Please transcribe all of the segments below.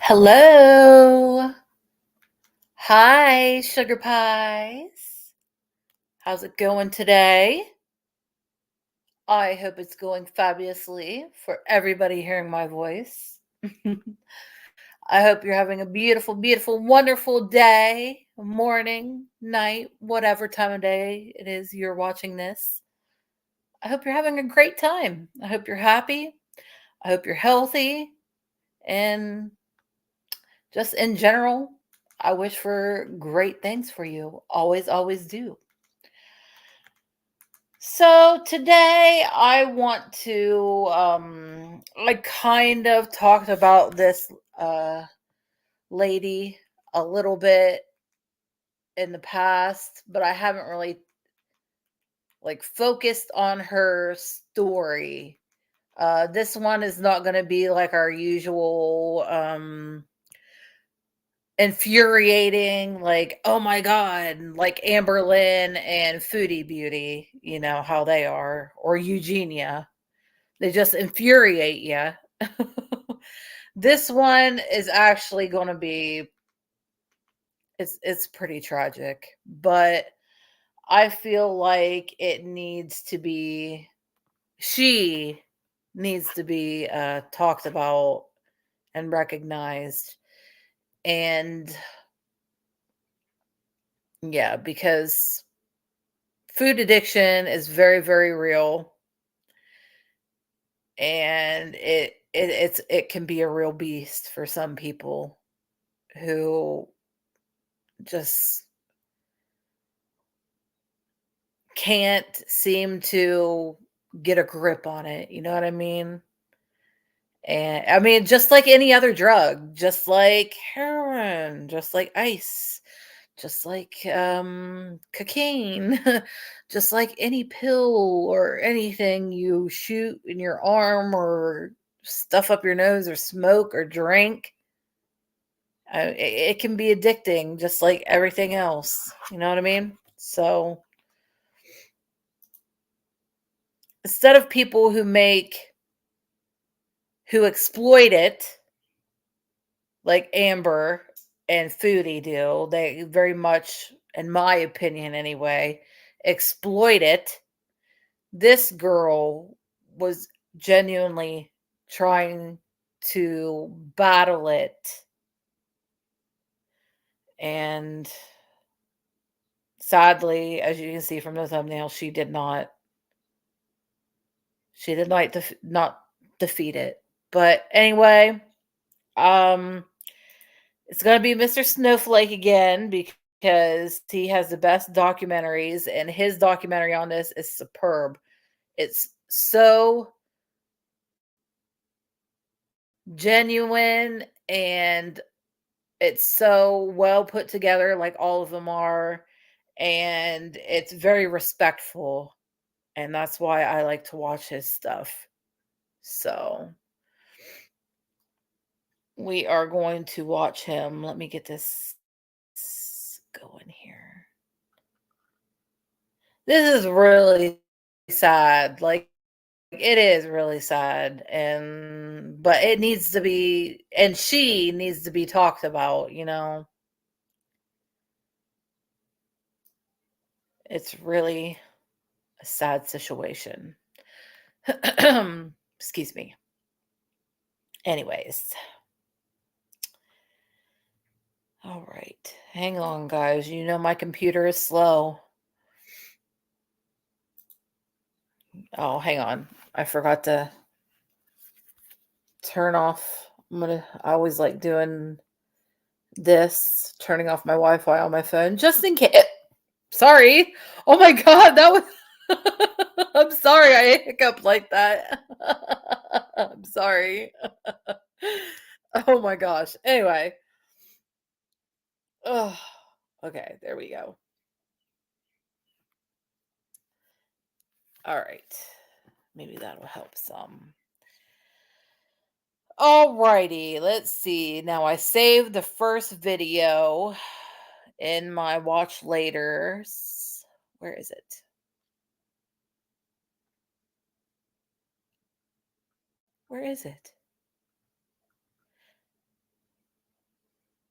Hello. Hi, sugar pies. How's it going today? I hope it's going fabulously for everybody hearing my voice. I hope you're having a beautiful, beautiful, wonderful day, morning, night, whatever time of day it is you're watching this. I hope you're having a great time. I hope you're happy. I hope you're healthy. And just in general, I wish for great things for you. Always, always do. So today I want to I kind of talked about this lady a little bit in the past, but I haven't really focused on her story. This one is not going to be like our usual infuriating, like, oh my god, like Amberlynn and Foodie Beauty, you know how they are, or Eugenia. They just infuriate you. This one is actually going to be it's pretty tragic, but I feel like it needs to be she needs to be talked about and recognized. And yeah, because food addiction is very, very real, and it can be a real beast for some people who just can't seem to get a grip on it, you know what I mean? And I mean, just like any other drug, just like heroin, just like ice, just like cocaine, just like any pill or anything you shoot in your arm or stuff up your nose or smoke or drink. It can be addicting just like everything else. You know what I mean? So instead of people who exploit it like Amber and Foodie do, they very much, in my opinion anyway, exploit it. This girl was genuinely trying to battle it, and sadly, as you can see from the thumbnail, she did not defeat it. But anyway, um it's going to be Mr. Snowflake again because he has the best documentaries, and his documentary on this is superb. It's so genuine, and it's so well put together, like all of them are, and it's very respectful, and that's why I like to watch his stuff. So we are going to watch him. Let me get this going here. This is really sad. Like, it is really sad, and but it needs to be, and she needs to be talked about, you know. It's really a sad situation. Excuse me. Anyways, all right. Hang on, guys. You know my computer is slow. Oh, hang on. I forgot to turn off. I always like doing this, turning off my Wi-Fi on my phone just in case. Sorry. Oh my god, that was I'm sorry I hiccuped like that. I'm sorry. Oh my gosh. Anyway. Oh, okay, there we go. All right. Maybe that'll help some. Alrighty, let's see. Now I saved the first video in my watch later. Where is it? Where is it?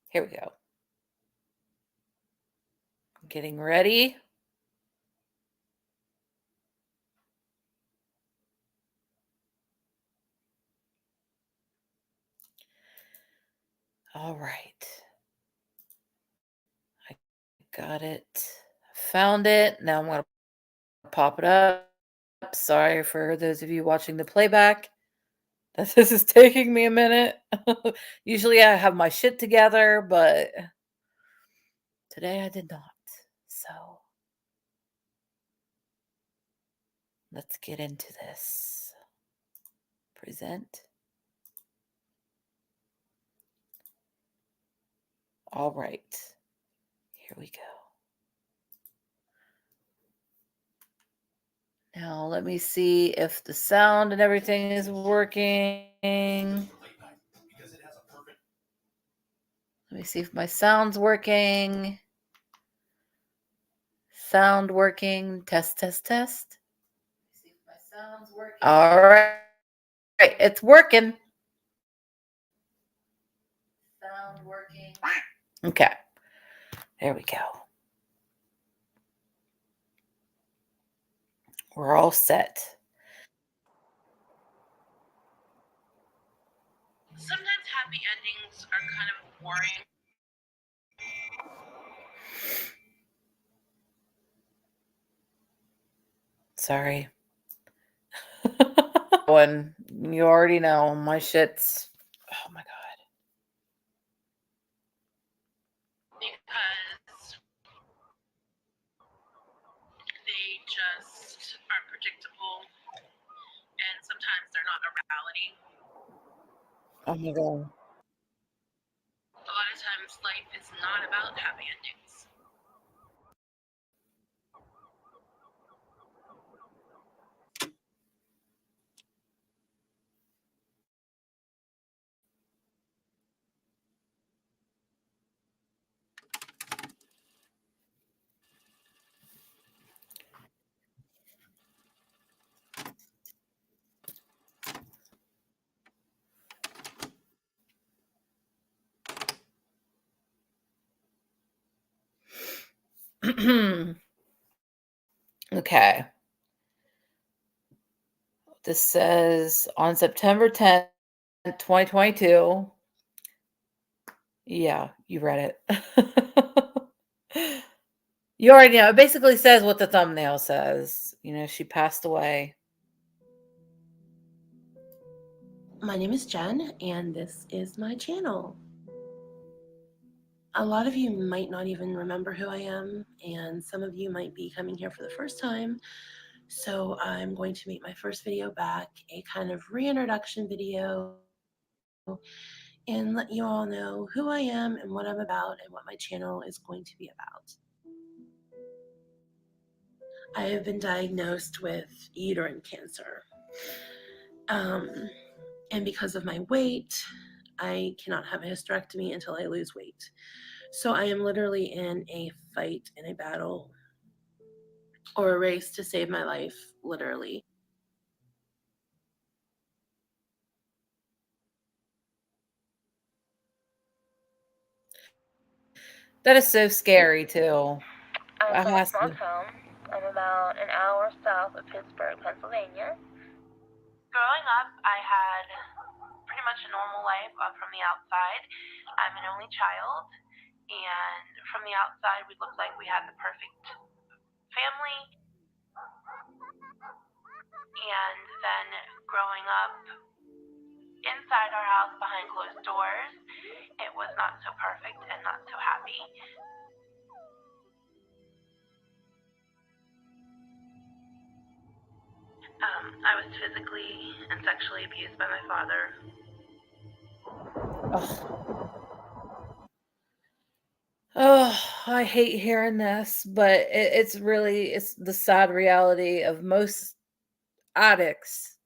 Here we go. Getting ready. All right. I got it. Found it. Now I'm going to pop it up. Sorry for those of you watching the playback. This is taking me a minute. Usually I have my shit together, but today I did not. So let's get into this. Present. All right. Here we go. Now let me see if the sound and everything is working. Let me see if my sound's working. Sound working. Test, test, test. See if my sound's working. All right. It's working. Sound working. Okay. There we go. We're all set. Sometimes happy endings are kind of boring. Sorry. When you already know my shit's, oh my god. Because they just aren't predictable and sometimes they're not a reality. Oh my god. A lot of times life is not about happy endings. Okay. This says on September 10th, 2022. Yeah, you read it. You already know. It basically says what the thumbnail says. You know, she passed away. My name is Jen, and this is my channel. A lot of you might not even remember who I am, and some of you might be coming here for the first time. So I'm going to make my first video back a kind of reintroduction video and let you all know who I am and what I'm about and what my channel is going to be about. I have been diagnosed with uterine cancer. And because of my weight, I cannot have a hysterectomy until I lose weight. So I am literally in a fight, in a battle, or a race to save my life, literally. That is so scary, too. I'm from a small town. I'm about an hour south of Pittsburgh, Pennsylvania. Growing up, I had pretty much a normal life from the outside. I'm an only child, and from the outside, we looked like we had the perfect family. And then growing up inside our house behind closed doors, it was not so perfect and not so happy. I was physically and sexually abused by my father. Oh, I hate hearing this, but it's the sad reality of most addicts.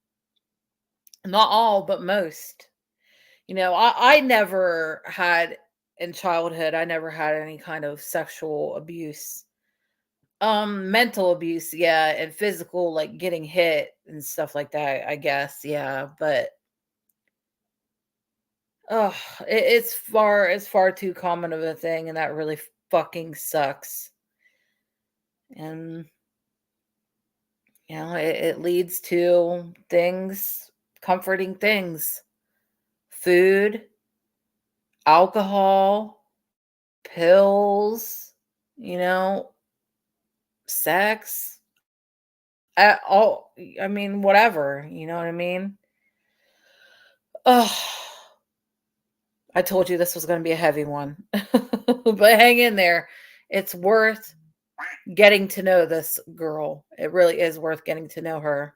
Not all, but most. You know, I never had in childhood, I never had any kind of sexual abuse. Mental abuse, yeah, and physical, like getting hit and stuff like that, I guess, yeah. But Oh, it's far too common of a thing, and that really fucking sucks. And it leads to things, comforting things, food, alcohol, pills, you know, sex, all. I mean, whatever. You know what I mean? Oh, I told you this was going to be a heavy one, but hang in there. It's worth getting to know this girl. It really is worth getting to know her.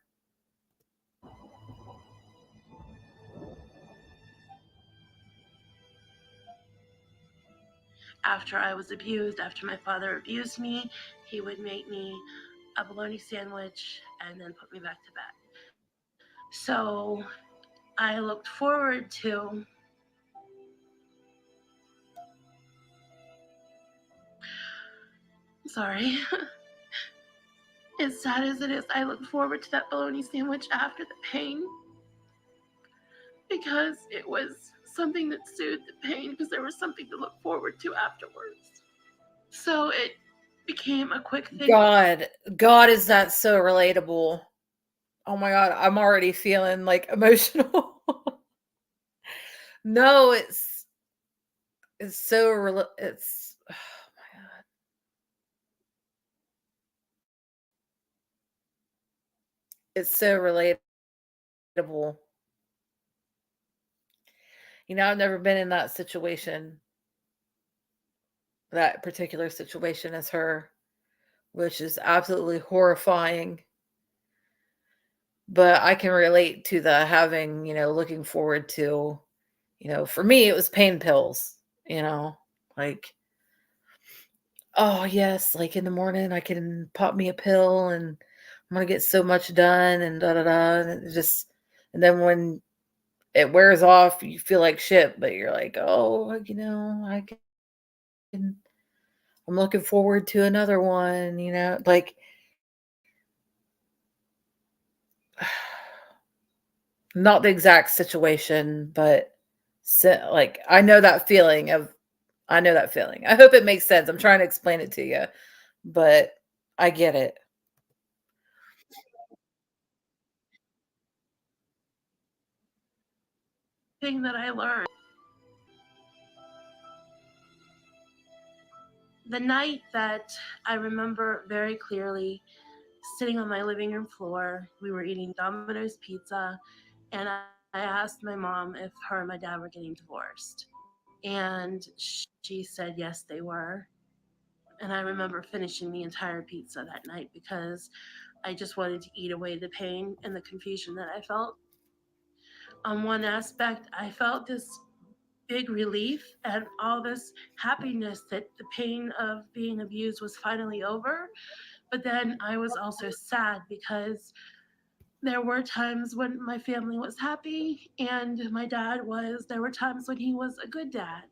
After I was abused, after my father abused me, he would make me a bologna sandwich and then put me back to bed. So I looked forward to sorry. As sad as it is, I look forward to that bologna sandwich after the pain because it was something that soothed the pain because there was something to look forward to afterwards. So it became a quick thing. God, is that so relatable? Oh my God, I'm already feeling like emotional. No, it's so it's oh my God. It's so relatable. I've never been in that situation, that particular situation as her, which is absolutely horrifying. But I can relate to the having, looking forward to, for me, it was pain pills, you know, like, oh, yes, like in the morning, I can pop me a pill and I'm going to get so much done and da da da. And and then when it wears off, you feel like shit, but you're like, oh, can, I'm looking forward to another one, like, not the exact situation, but like, I know that feeling. I hope it makes sense. I'm trying to explain it to you, but I get it. Thing that I learned the night that I remember very clearly sitting on my living room floor. We were eating Domino's pizza, and I asked my mom if her and my dad were getting divorced. And she said yes, they were. And I remember finishing the entire pizza that night because I just wanted to eat away the pain and the confusion that I felt. On one aspect, I felt this big relief and all this happiness that the pain of being abused was finally over. But then I was also sad because there were times when my family was happy and my dad was, there were times when he was a good dad.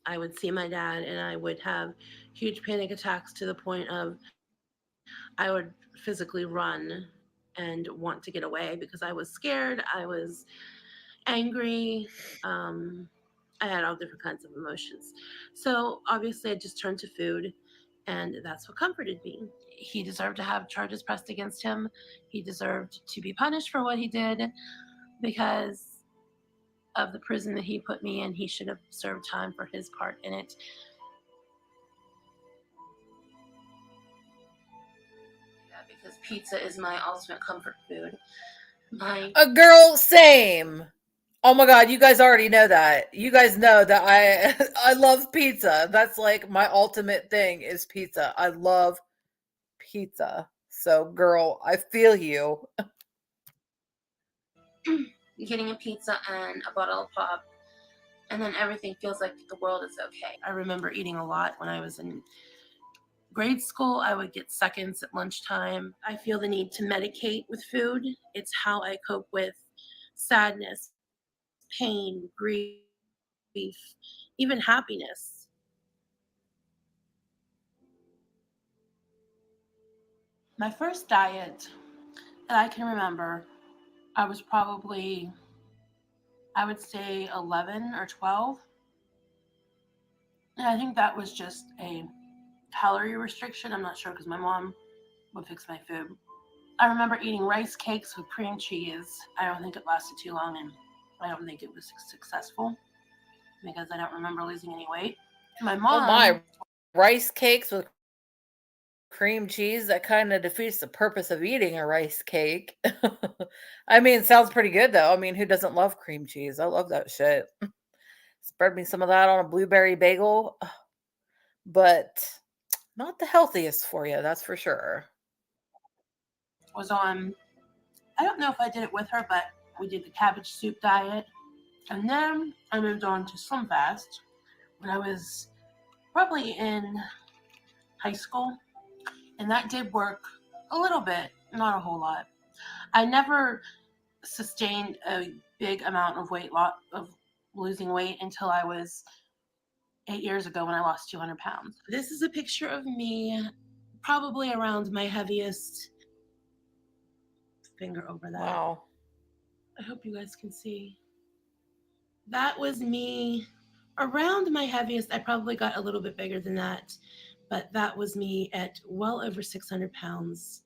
I would see my dad and I would have huge panic attacks to the point of I would physically run and want to get away because I was scared. I was angry. Um, I had all different kinds of emotions. So obviously, I just turned to food, and that's what comforted me. He deserved to have charges pressed against him. He deserved to be punished for what he did because of the prison that he put me in. He should have served time for his part in it. Yeah, because pizza is my ultimate comfort food. A girl, same. Oh my God, you guys already know that. You guys know that I I love pizza. That's like my ultimate thing is pizza. I love pizza. So, girl, I feel you. Getting a pizza and a bottle of pop, and then everything feels like the world is okay. I remember eating a lot when I was in grade school. I would get seconds at lunchtime. I feel the need to medicate with food. It's how I cope with sadness, pain, grief, even happiness. My first diet that I can remember I was probably, I would say 11 or 12. And I think that was just a calorie restriction. I'm not sure because my mom would fix my food. I remember eating rice cakes with cream cheese. I don't think it lasted too long, and I don't think it was successful because I don't remember losing any weight. My Oh mom my, rice cakes with cream cheese, that kind of defeats the purpose of eating a rice cake. I mean, it sounds pretty good though. I mean, who doesn't love cream cheese? I love that shit. Spread me some of that on a blueberry bagel, but not the healthiest for you, that's for sure. was on, I don't know if I did it with her, but we did the cabbage soup diet. And then I moved on to Slim Fast when I was probably in high school. And that did work a little bit, not a whole lot. I never sustained a big amount of of losing weight until I was 8 years ago when I lost 200 pounds. This is a picture of me probably around my heaviest. Finger over that. Wow. I hope you guys can see. That was me around my heaviest. I probably got a little bit bigger than that, but that was me at well over 600 pounds.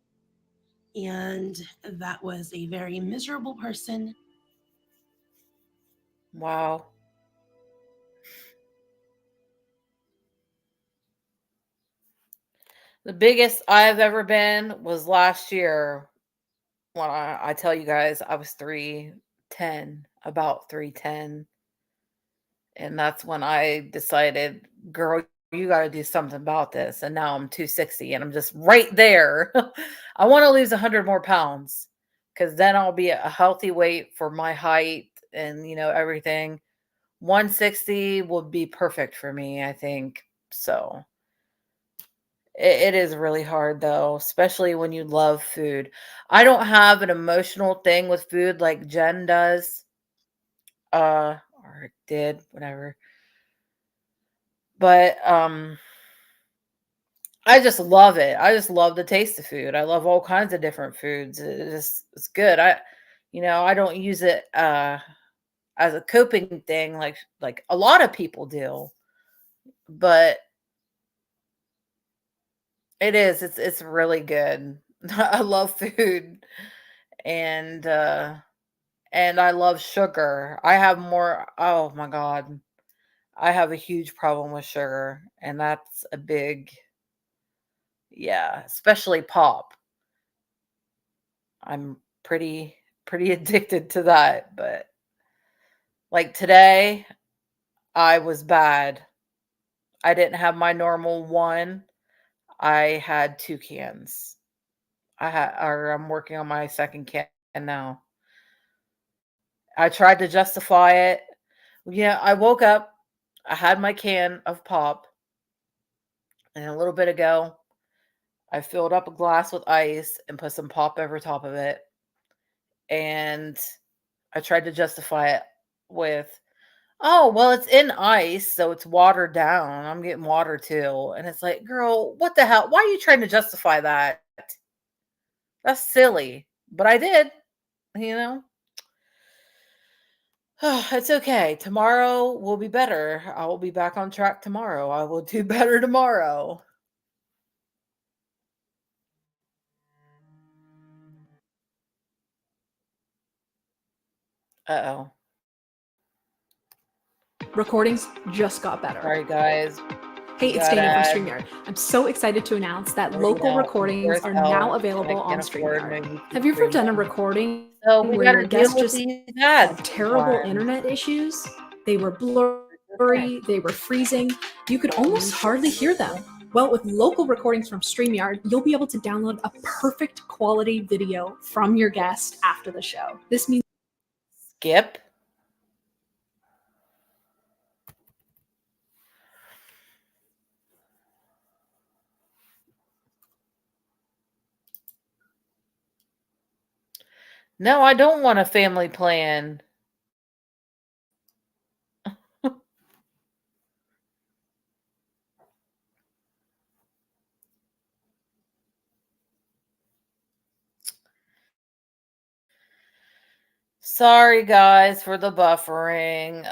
And that was a very miserable person. Wow. The biggest I've ever been was last year when I tell you guys I was 310, about 310. And that's when I decided, girl, you got to do something about this. And now I'm 260 and I'm just right there. I want to lose 100 more pounds because then I'll be a healthy weight for my height and, everything. 160 would be perfect for me, I think. So it is really hard though, especially when you love food. I don't have an emotional thing with food like Jen does. Or did, whatever. But I just love it. I just love the taste of food. I love all kinds of different foods. It's good. I don't use it as a coping thing like a lot of people do. But it's really good. I love food and I love sugar. I have more, oh my god. I have a huge problem with sugar and that's a big, yeah, especially pop. I'm pretty addicted to that, but like today, I was bad. I didn't have my normal one. I had 2 cans. I'm working on my second can now. I tried to justify it. Yeah, I woke up, I had my can of pop, and a little bit ago, I filled up a glass with ice and put some pop over top of it. And I tried to justify it with, oh, well, it's in ice, so it's watered down. I'm getting water too. And it's like, girl, what the hell? Why are you trying to justify that? That's silly. But I did, you know? It's okay. Tomorrow will be better. I will be back on track tomorrow. I will do better tomorrow. Uh-oh. Recordings just got better. Sorry, guys. Hey, it's Dana from StreamYard. I'm so excited to announce that local recordings are now available on StreamYard. Have you ever done a recording where your guests just had terrible internet issues? They were blurry, they were freezing. You could almost hardly hear them. Well, with local recordings from StreamYard, you'll be able to download a perfect quality video from your guest after the show. This means Skip. No, I don't want a family plan. Sorry, guys, for the buffering.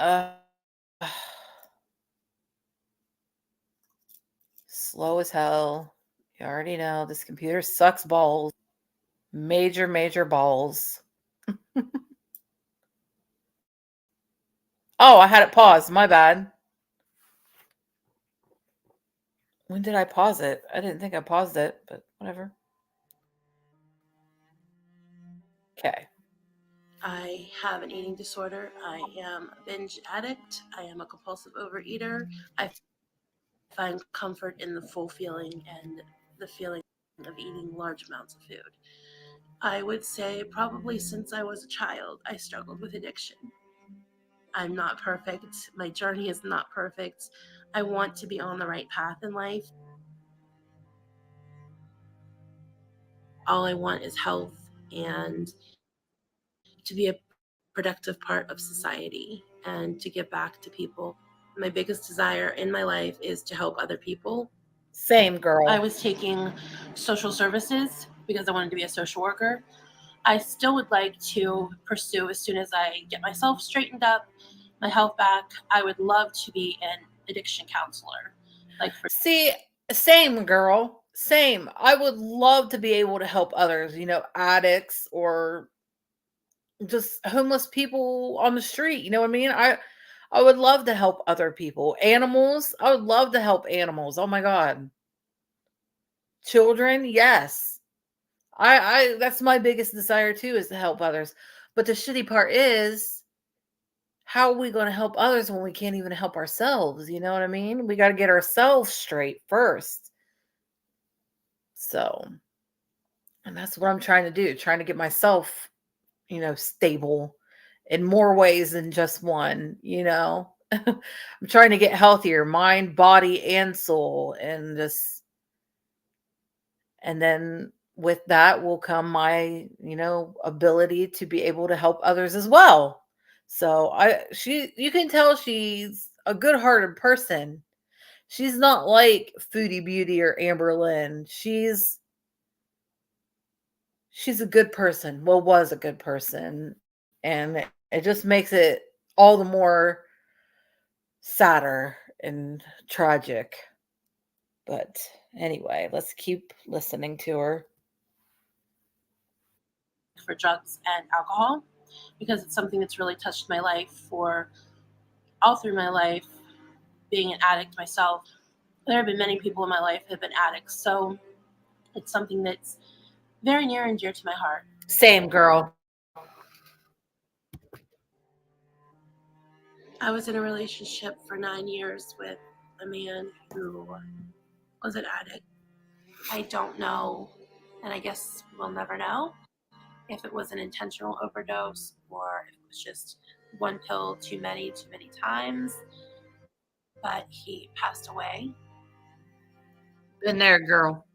Slow as hell. You already know this computer sucks balls. Major, major balls. Oh, I had it paused. My bad. When did I pause it? I didn't think I paused it, but whatever. Okay. I have an eating disorder. I am a binge addict. I am a compulsive overeater. I find comfort in the full feeling and the feeling of eating large amounts of food. I would say probably since I was a child, I struggled with addiction. I'm not perfect. My journey is not perfect. I want to be on the right path in life. All I want is health and to be a productive part of society and to give back to people. My biggest desire in my life is to help other people. Same, girl. I was taking social services because I wanted to be a social worker. I still would like to pursue, as soon as I get myself straightened up, my health back, I would love to be an addiction counselor. See, same, girl. Same. I would love to be able to help others, addicts or just homeless people on the street. You know what I mean? I would love to help other people. Animals, I would love to help animals. Oh my God. Children, yes. I that's my biggest desire too, is to help others. But the shitty part is, how are we going to help others when we can't even help ourselves? You know what I mean? We got to get ourselves straight first. So, and that's what I'm trying to do, trying to get myself, stable in more ways than just one, I'm trying to get healthier, mind, body, and soul. And then with that will come my, ability to be able to help others as well. So you can tell she's a good-hearted person. She's not like Foodie Beauty or Amberlynn. She's a good person. Well, was a good person. And it just makes it all the more sadder and tragic. But anyway, let's keep listening to her. For drugs and alcohol, because it's something that's really touched my life for all through my life, being an addict myself. There have been many people in my life who have been addicts, so it's something that's very near and dear to my heart. Same, girl. I was in a relationship for 9 years with a man who was an addict. I don't know, and I guess we'll never know, if it was an intentional overdose or if it was just one pill too many times. But he passed away. Been there, girl.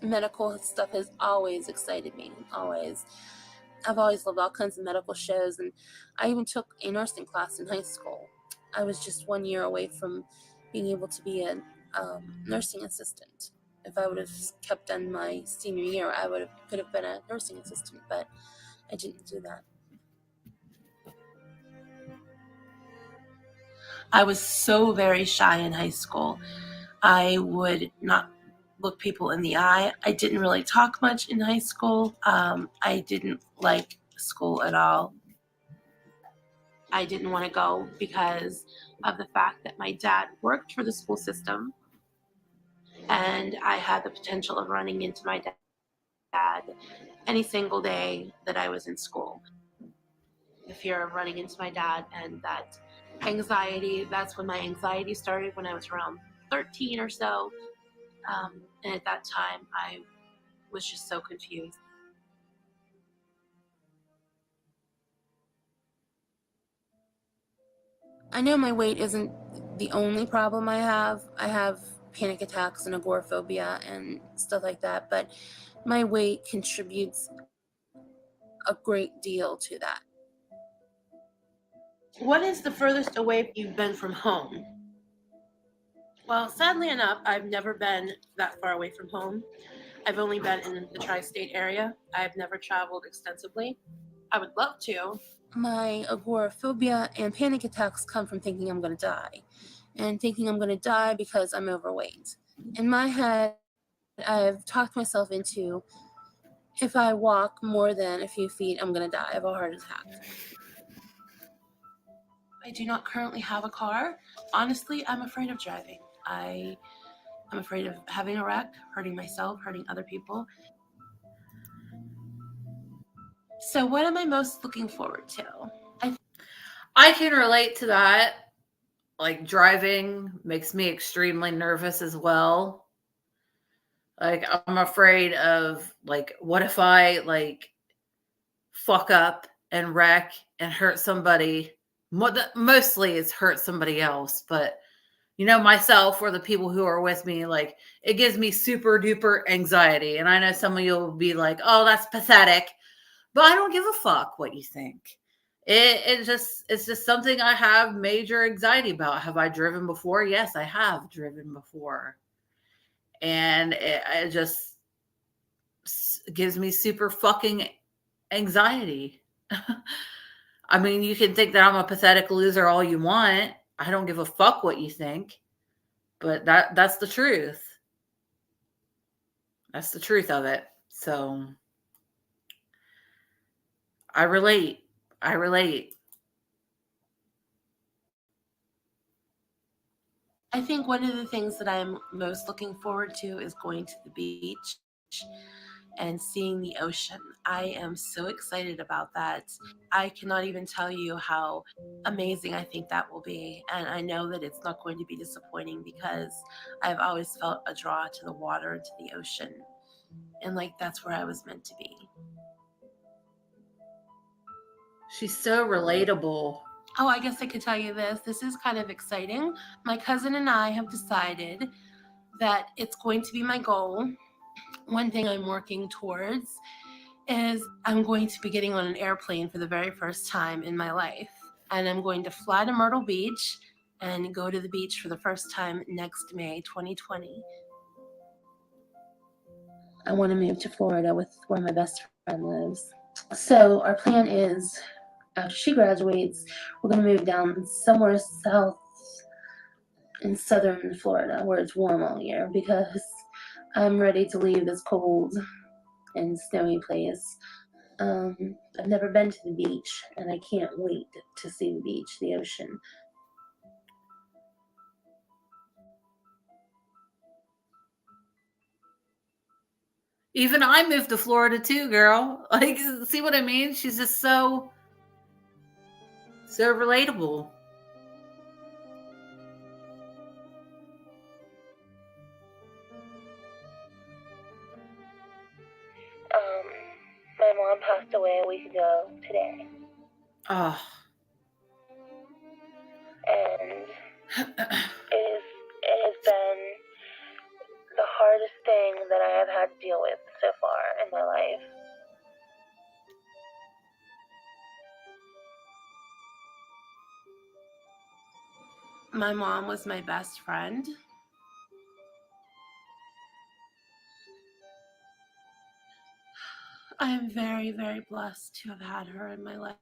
Medical stuff has always excited me, always. I've always loved all kinds of medical shows, and I even took a nursing class in high school. I was just 1 year away from being able to be a nursing assistant. If I would have kept on my senior year, I could have been a nursing assistant, but I didn't do that. I was so very shy in high school. I would not look people in the eye. I didn't really talk much in high school. I didn't like school at all. I didn't want to go because of the fact that my dad worked for the school system, and I had the potential of running into my dad any single day that I was in school. The fear of running into my dad and that anxiety, that's when my anxiety started, when I was around 13 or so. And at that time, I was just so confused. I know my weight isn't the only problem I have. I have panic attacks and agoraphobia and stuff like that, but my weight contributes a great deal to that. What is the furthest away you've been from home? Well, sadly enough, I've never been that far away from home. I've only been in the tri-state area. I've never traveled extensively. I would love to. My agoraphobia and panic attacks come from thinking I'm going to die, and thinking I'm going to die because I'm overweight. In my head, I've talked myself into, if I walk more than a few feet, I'm going to die of a heart attack. I do not currently have a car. Honestly, I'm afraid of driving. I'm afraid of having a wreck, hurting myself, hurting other people. So what am I most looking forward to? I can relate to that. Like, driving makes me extremely nervous as well. Like, I'm afraid of, like, what if I, like, fuck up and wreck and hurt somebody? Mostly it's hurt somebody else, but, you know, myself or the people who are with me, like, it gives me super duper anxiety. And I know some of you will be like, oh, that's pathetic. But I don't give a fuck what you think. It's just something I have major anxiety about. Have I driven before? Yes, I have driven before. And it just gives me super fucking anxiety. I mean, you can think that I'm a pathetic loser all you want. I don't give a fuck what you think. But that's the truth. That's the truth of it. So I relate. I relate. I think one of the things that I'm most looking forward to is going to the beach and seeing the ocean. I am so excited about that. I cannot even tell you how amazing I think that will be. And I know that it's not going to be disappointing because I've always felt a draw to the water and to the ocean. And like, that's where I was meant to be. She's so relatable. Oh, I guess I could tell you this. This is kind of exciting. My cousin and I have decided that it's going to be my goal. One thing I'm working towards is I'm going to be getting on an airplane for the very first time in my life. And I'm going to fly to Myrtle Beach and go to the beach for the first time next May 2020. I want to move to Florida with where my best friend lives. So our plan is, after she graduates, we're going to move down somewhere south in southern Florida where it's warm all year, because I'm ready to leave this cold and snowy place. I've never been to the beach, and I can't wait to see the beach, the ocean. Even I moved to Florida too, girl. Like, see what I mean? She's just so relatable. My mom passed away a week ago today. Oh. And it has been the hardest thing that I have had to deal with so far in my life. My mom was my best friend. I am very, very blessed to have had her in my life.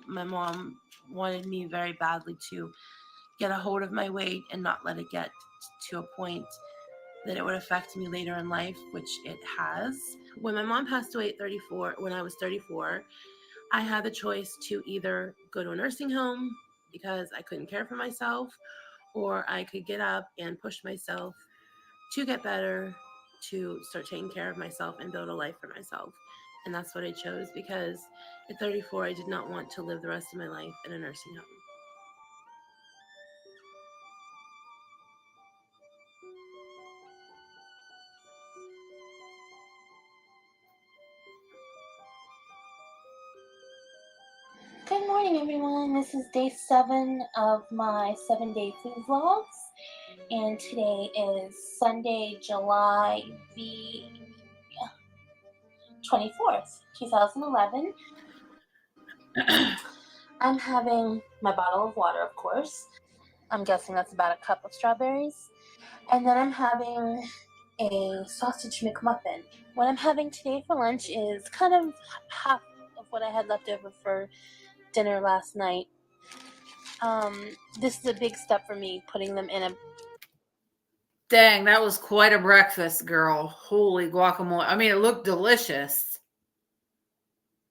My mom wanted me very badly to get a hold of my weight and not let it get to a point that it would affect me later in life, which it has. When my mom passed away at 34, when I was 34, I had the choice to either go to a nursing home because I couldn't care for myself, or I could get up and push myself to get better, to start taking care of myself and build a life for myself. And that's what I chose, because at 34, I did not want to live the rest of my life in a nursing home. Good morning, everyone. This is day 7 of my 7-day food vlogs, and today is Sunday, July the 24th, 2011. I'm having my bottle of water, of course. I'm guessing that's about a cup of strawberries. And then I'm having a sausage McMuffin. What I'm having today for lunch is kind of half of what I had left over for dinner last night. This is a big step for me, putting them in a... Dang, that was quite a breakfast, girl. Holy guacamole. I mean, it looked delicious.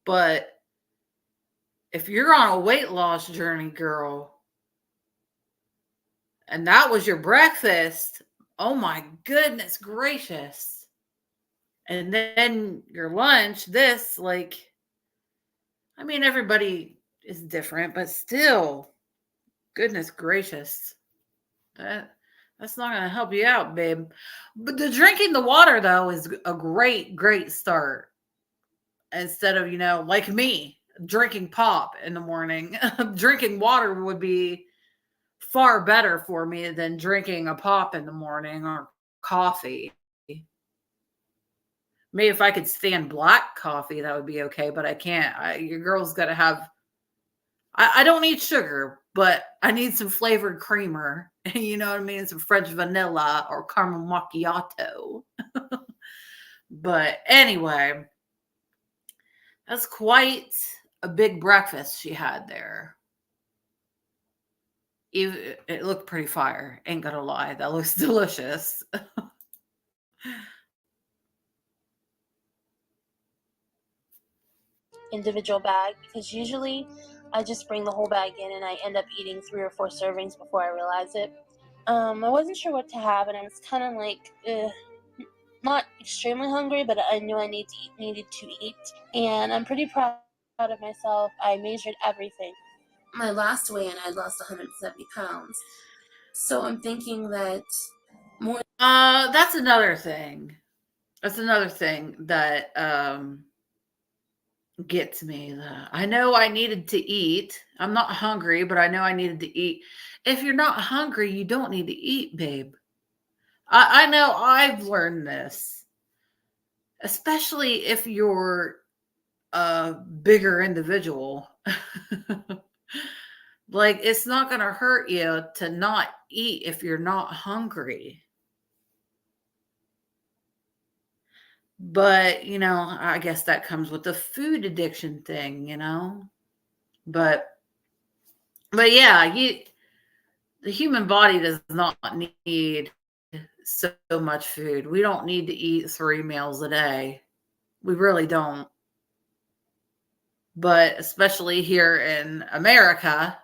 But if you're on a weight loss journey, girl, and that was your breakfast, oh my goodness gracious. And then your lunch, this, like, I mean, everybody is different, but still, goodness gracious. That's not going to help you out, babe. But the drinking the water, though, is a great start. Instead of, like me, drinking pop in the morning. Drinking water would be far better for me than drinking a pop in the morning or coffee. Maybe if I could stand black coffee, that would be okay, but I can't. Your girl's got to have... I don't need sugar, but I need some flavored creamer. You know what I mean? Some French vanilla or caramel macchiato. But anyway, that's quite a big breakfast she had there. It looked pretty fire. Ain't gonna lie. That looks delicious. Individual bag, because usually I just bring the whole bag in and I end up eating 3 or 4 servings before I realize it. I wasn't sure what to have, and I was kind of like, not extremely hungry, but I knew I needed to eat, and I'm pretty proud of myself. I measured everything. My last weigh-in, I lost 170 pounds. So I'm thinking that more... That's another thing. That's another thing that gets me. I know I needed to eat. I'm not hungry, but I know I needed to eat. If you're not hungry, you don't need to eat, babe. I know I've learned this, especially if you're a bigger individual. Like, it's not going to hurt you to not eat if you're not hungry. But, I guess that comes with the food addiction thing, But yeah, the human body does not need so much food. We don't need to eat 3 meals a day. We really don't. But especially here in America,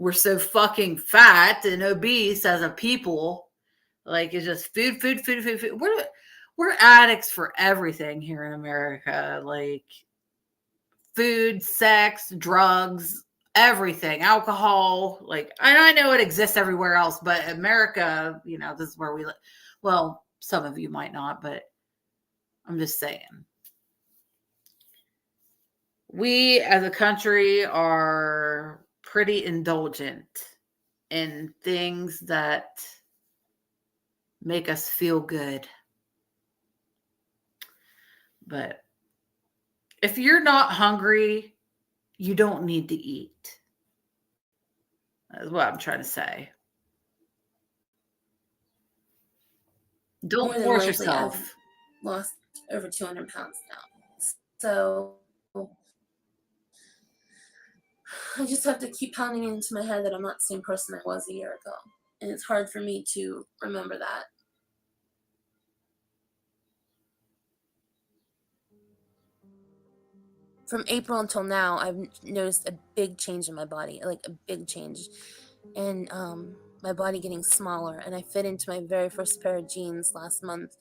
we're so fucking fat and obese as a people. Like, it's just food. We're addicts for everything here in America. Like, food, sex, drugs, everything, alcohol. Like, I know it exists everywhere else, but America, this is where we live. Well, some of you might not, but I'm just saying. We as a country are pretty indulgent in things that make us feel good. But if you're not hungry, you don't need to eat. That's what I'm trying to say. Don't force yourself. I've lost over 200 pounds now. So I just have to keep pounding into my head that I'm not the same person I was a year ago. And it's hard for me to remember that. From April until now, I've noticed a big change in my body, like a big change. And my body getting smaller. And I fit into my very first pair of jeans last month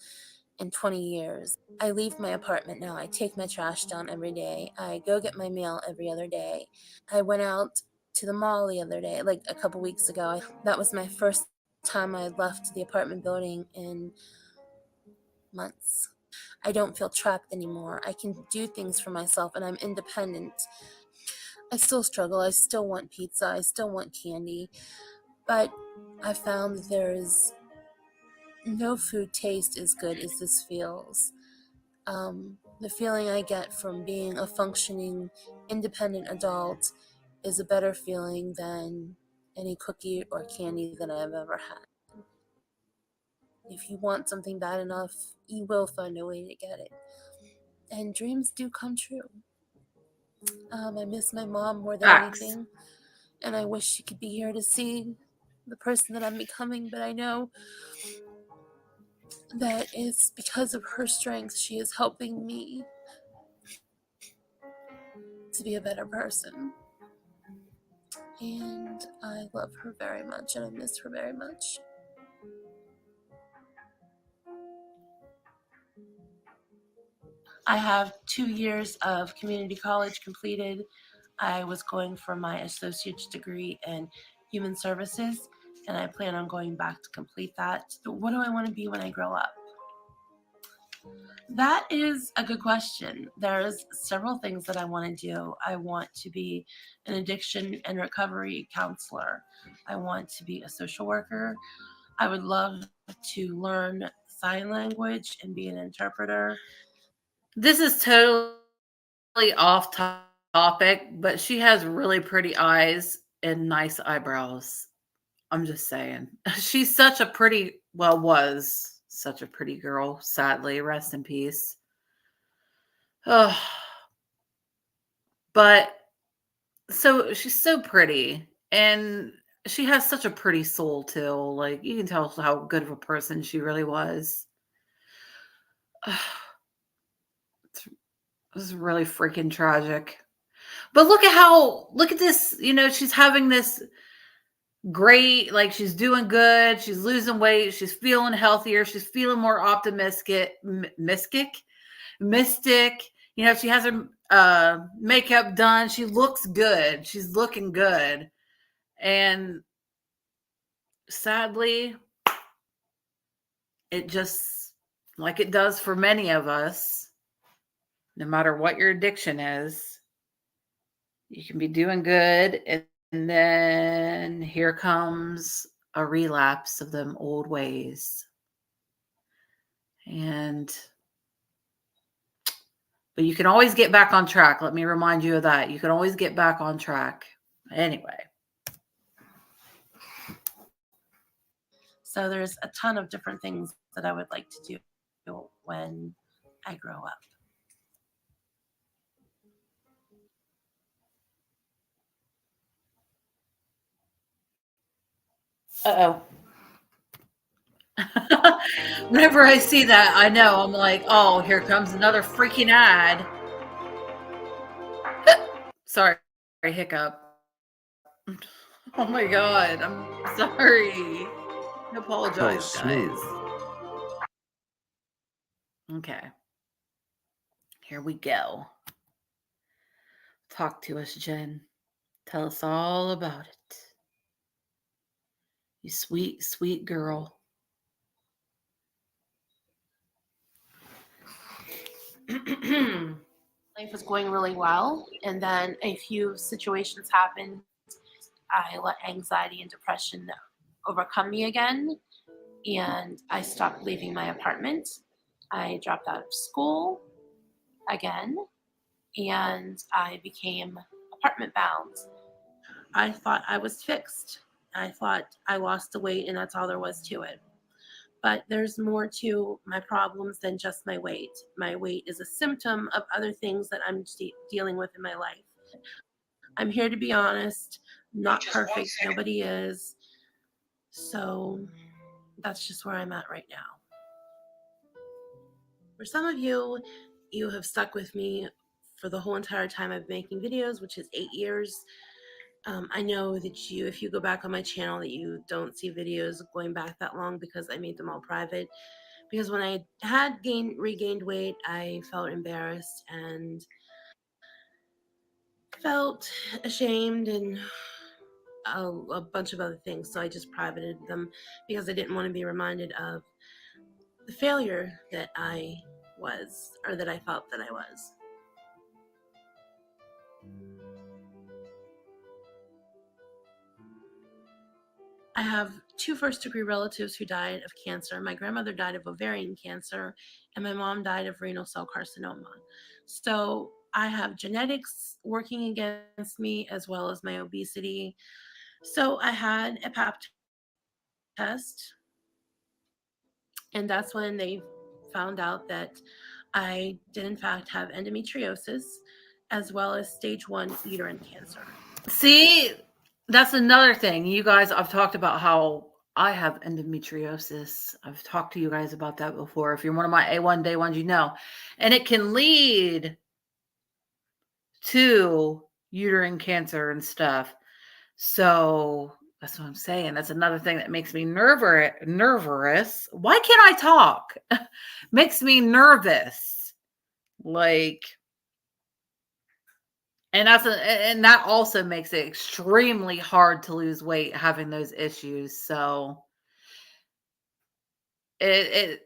in 20 years. I leave my apartment now. I take my trash down every day. I go get my mail every other day. I went out to the mall the other day, like a couple weeks ago. That was my first time I left the apartment building in months. I don't feel trapped anymore. I can do things for myself and I'm independent. I still struggle. I still want pizza. I still want candy. But I found that there is no food taste as good as this feels. The feeling I get from being a functioning, independent adult is a better feeling than any cookie or candy that I've ever had. If you want something bad enough, you will find a way to get it. And dreams do come true. I miss my mom more than Facts. anything, and I wish she could be here to see the person that I'm becoming, but I know that it's because of her strength she is helping me to be a better person. And I love her very much, and I miss her very much. I have 2 years of community college completed. I was going for my associate's degree in human services, and I plan on going back to complete that. What do I want to be when I grow up? That is a good question. There's several things that I want to do. I want to be an addiction and recovery counselor. I want to be a social worker. I would love to learn sign language and be an interpreter. This is totally off topic, but she has really pretty eyes and nice eyebrows. I'm just saying. She's such a pretty, well, was such a pretty girl, sadly. Rest in peace. Oh, but so she's so pretty, and she has such a pretty soul too. Like, you can tell how good of a person she really was. This is really freaking tragic. But look at this, she's having this great, like, she's doing good, she's losing weight, she's feeling healthier, she's feeling more optimistic, mystic. She has her makeup done, she looks good, she's looking good. And sadly, it just, like it does for many of us, no matter what your addiction is, you can be doing good, and then here comes a relapse of them old ways. But you can always get back on track. Let me remind you of that. You can always get back on track. Anyway. So there's a ton of different things that I would like to do when I grow up. Uh-oh. Whenever I see that, I know. I'm like, oh, here comes another freaking ad. Sorry, hiccup. Oh my God, I'm sorry. I apologize, guys. Okay. Here we go. Talk to us, Jen. Tell us all about it. You sweet, sweet girl. Life was going really well, and then a few situations happened. I let anxiety and depression overcome me again, and I stopped leaving my apartment. I dropped out of school again, and I became apartment bound. I thought I was fixed. I thought I lost the weight, and that's all there was to it. But there's more to my problems than just my weight. My weight is a symptom of other things that I'm dealing with in my life. I'm here to be honest, not perfect, nobody is. So that's just where I'm at right now. For some of you, you have stuck with me for the whole entire time I've been making videos, which is 8 years. I know that if you go back on my channel, that you don't see videos going back that long because I made them all private. Because when I had regained weight, I felt embarrassed and felt ashamed and a bunch of other things. So I just privated them because I didn't want to be reminded of the failure that I was, or that I felt that I was. I have 2 first-degree relatives who died of cancer. My grandmother died of ovarian cancer, and my mom died of renal cell carcinoma. So I have genetics working against me as well as my obesity. So I had a pap test, and that's when they found out that I did in fact have endometriosis, as well as stage 1 uterine cancer. See, that's another thing. You guys, I've talked about how I have endometriosis. I've talked to you guys about that before. If you're one of my A1 day ones, you know. And it can lead to uterine cancer and stuff. So that's what I'm saying. That's another thing that makes me nervous. Why can't I talk? Makes me nervous. Like, and that also makes it extremely hard to lose weight having those issues. So I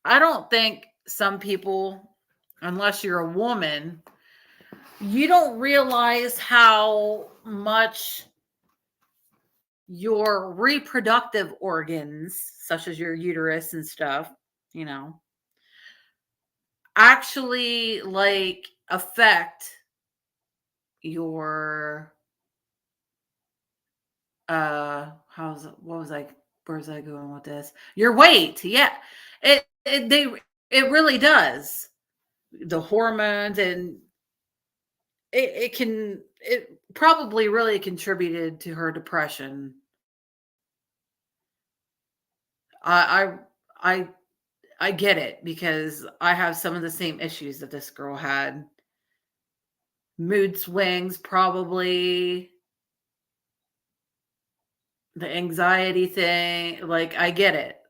don't think some people, unless you're a woman, you don't realize how much your reproductive organs, such as your uterus and stuff, you know, actually like affect your what was I where's I going with this? Your weight. Yeah. It really does. The hormones, and it probably really contributed to her depression. I get it, because I have some of the same issues that this girl had. Mood swings, probably. The anxiety thing, like, I get it.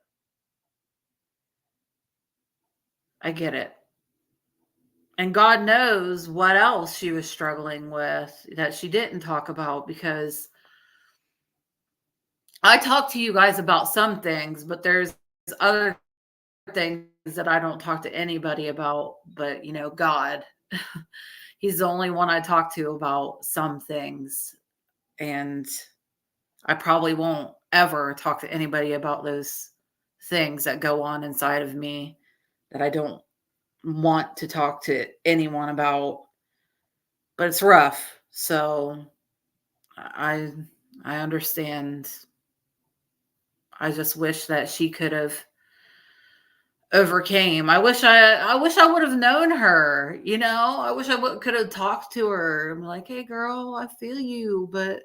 I get it. And God knows what else she was struggling with that she didn't talk about, because I talk to you guys about some things, but there's other things that I don't talk to anybody about, but, you know, God. He's the only one I talk to about some things. And I probably won't ever talk to anybody about those things that go on inside of me that I don't want to talk to anyone about. But it's rough. So I understand. I just wish that she could have overcame. I wish I would have known her, you know. I wish I could have talked to her. I'm like, "Hey girl, I feel you, but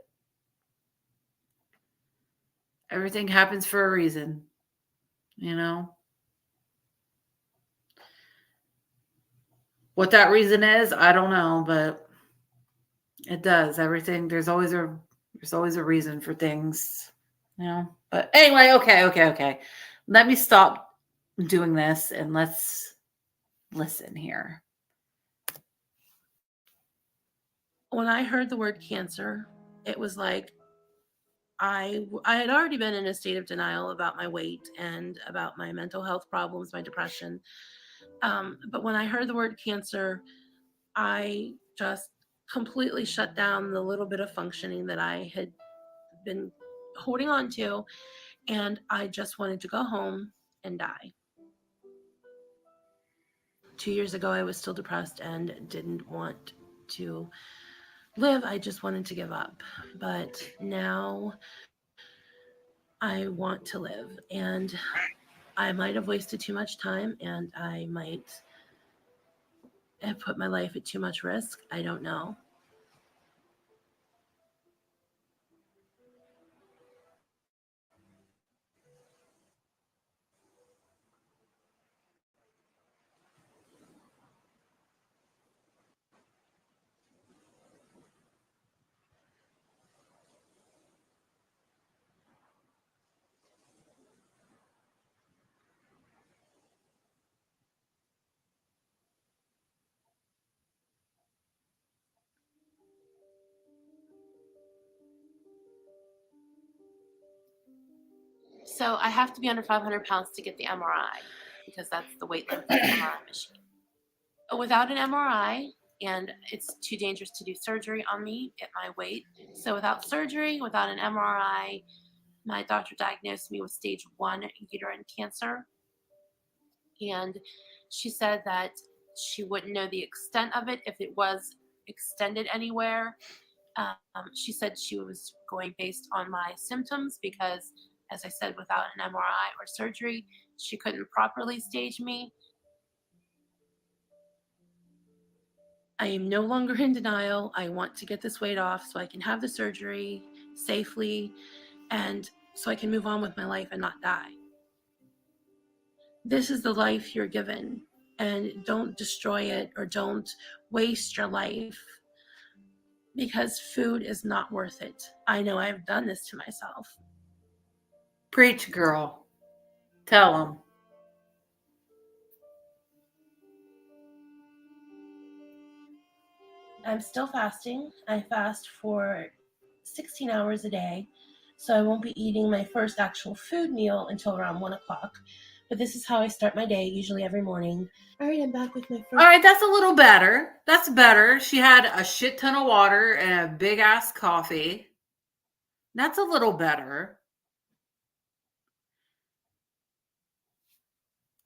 everything happens for a reason." You know? What that reason is, I don't know, but it does. Everything, there's always a reason for things, you know. But anyway, okay. Let me stop doing this and let's listen here. When I heard the word cancer, it was like I had already been in a state of denial about my weight and about my mental health problems, my depression. But when I heard the word cancer, I just completely shut down the little bit of functioning that I had been holding on to, and I just wanted to go home and die. 2 years ago, I was still depressed and didn't want to live. I just wanted to give up. But now I want to live, and I might have wasted too much time, and I might have put my life at too much risk. I don't know. So I have to be under 500 pounds to get the MRI, because that's the weight limit for the MRI machine. Without an MRI, and it's too dangerous to do surgery on me at my weight. So without surgery, without an MRI, my doctor diagnosed me with stage 1 uterine cancer. And she said that she wouldn't know the extent of it if it was extended anywhere. She said she was going based on my symptoms because, as I said, without an MRI or surgery, she couldn't properly stage me. I am no longer in denial. I want to get this weight off so I can have the surgery safely and so I can move on with my life and not die. This is the life you're given, and don't destroy it or don't waste your life because food is not worth it. I know I've done this to myself. Preach, girl. Tell them. I'm still fasting. I fast for 16 hours a day, so I won't be eating my first actual food meal until around 1 o'clock. But this is how I start my day, usually every morning. All right, I'm back with my first. All right, that's a little better. That's better. She had a shit ton of water and a big ass coffee. That's a little better.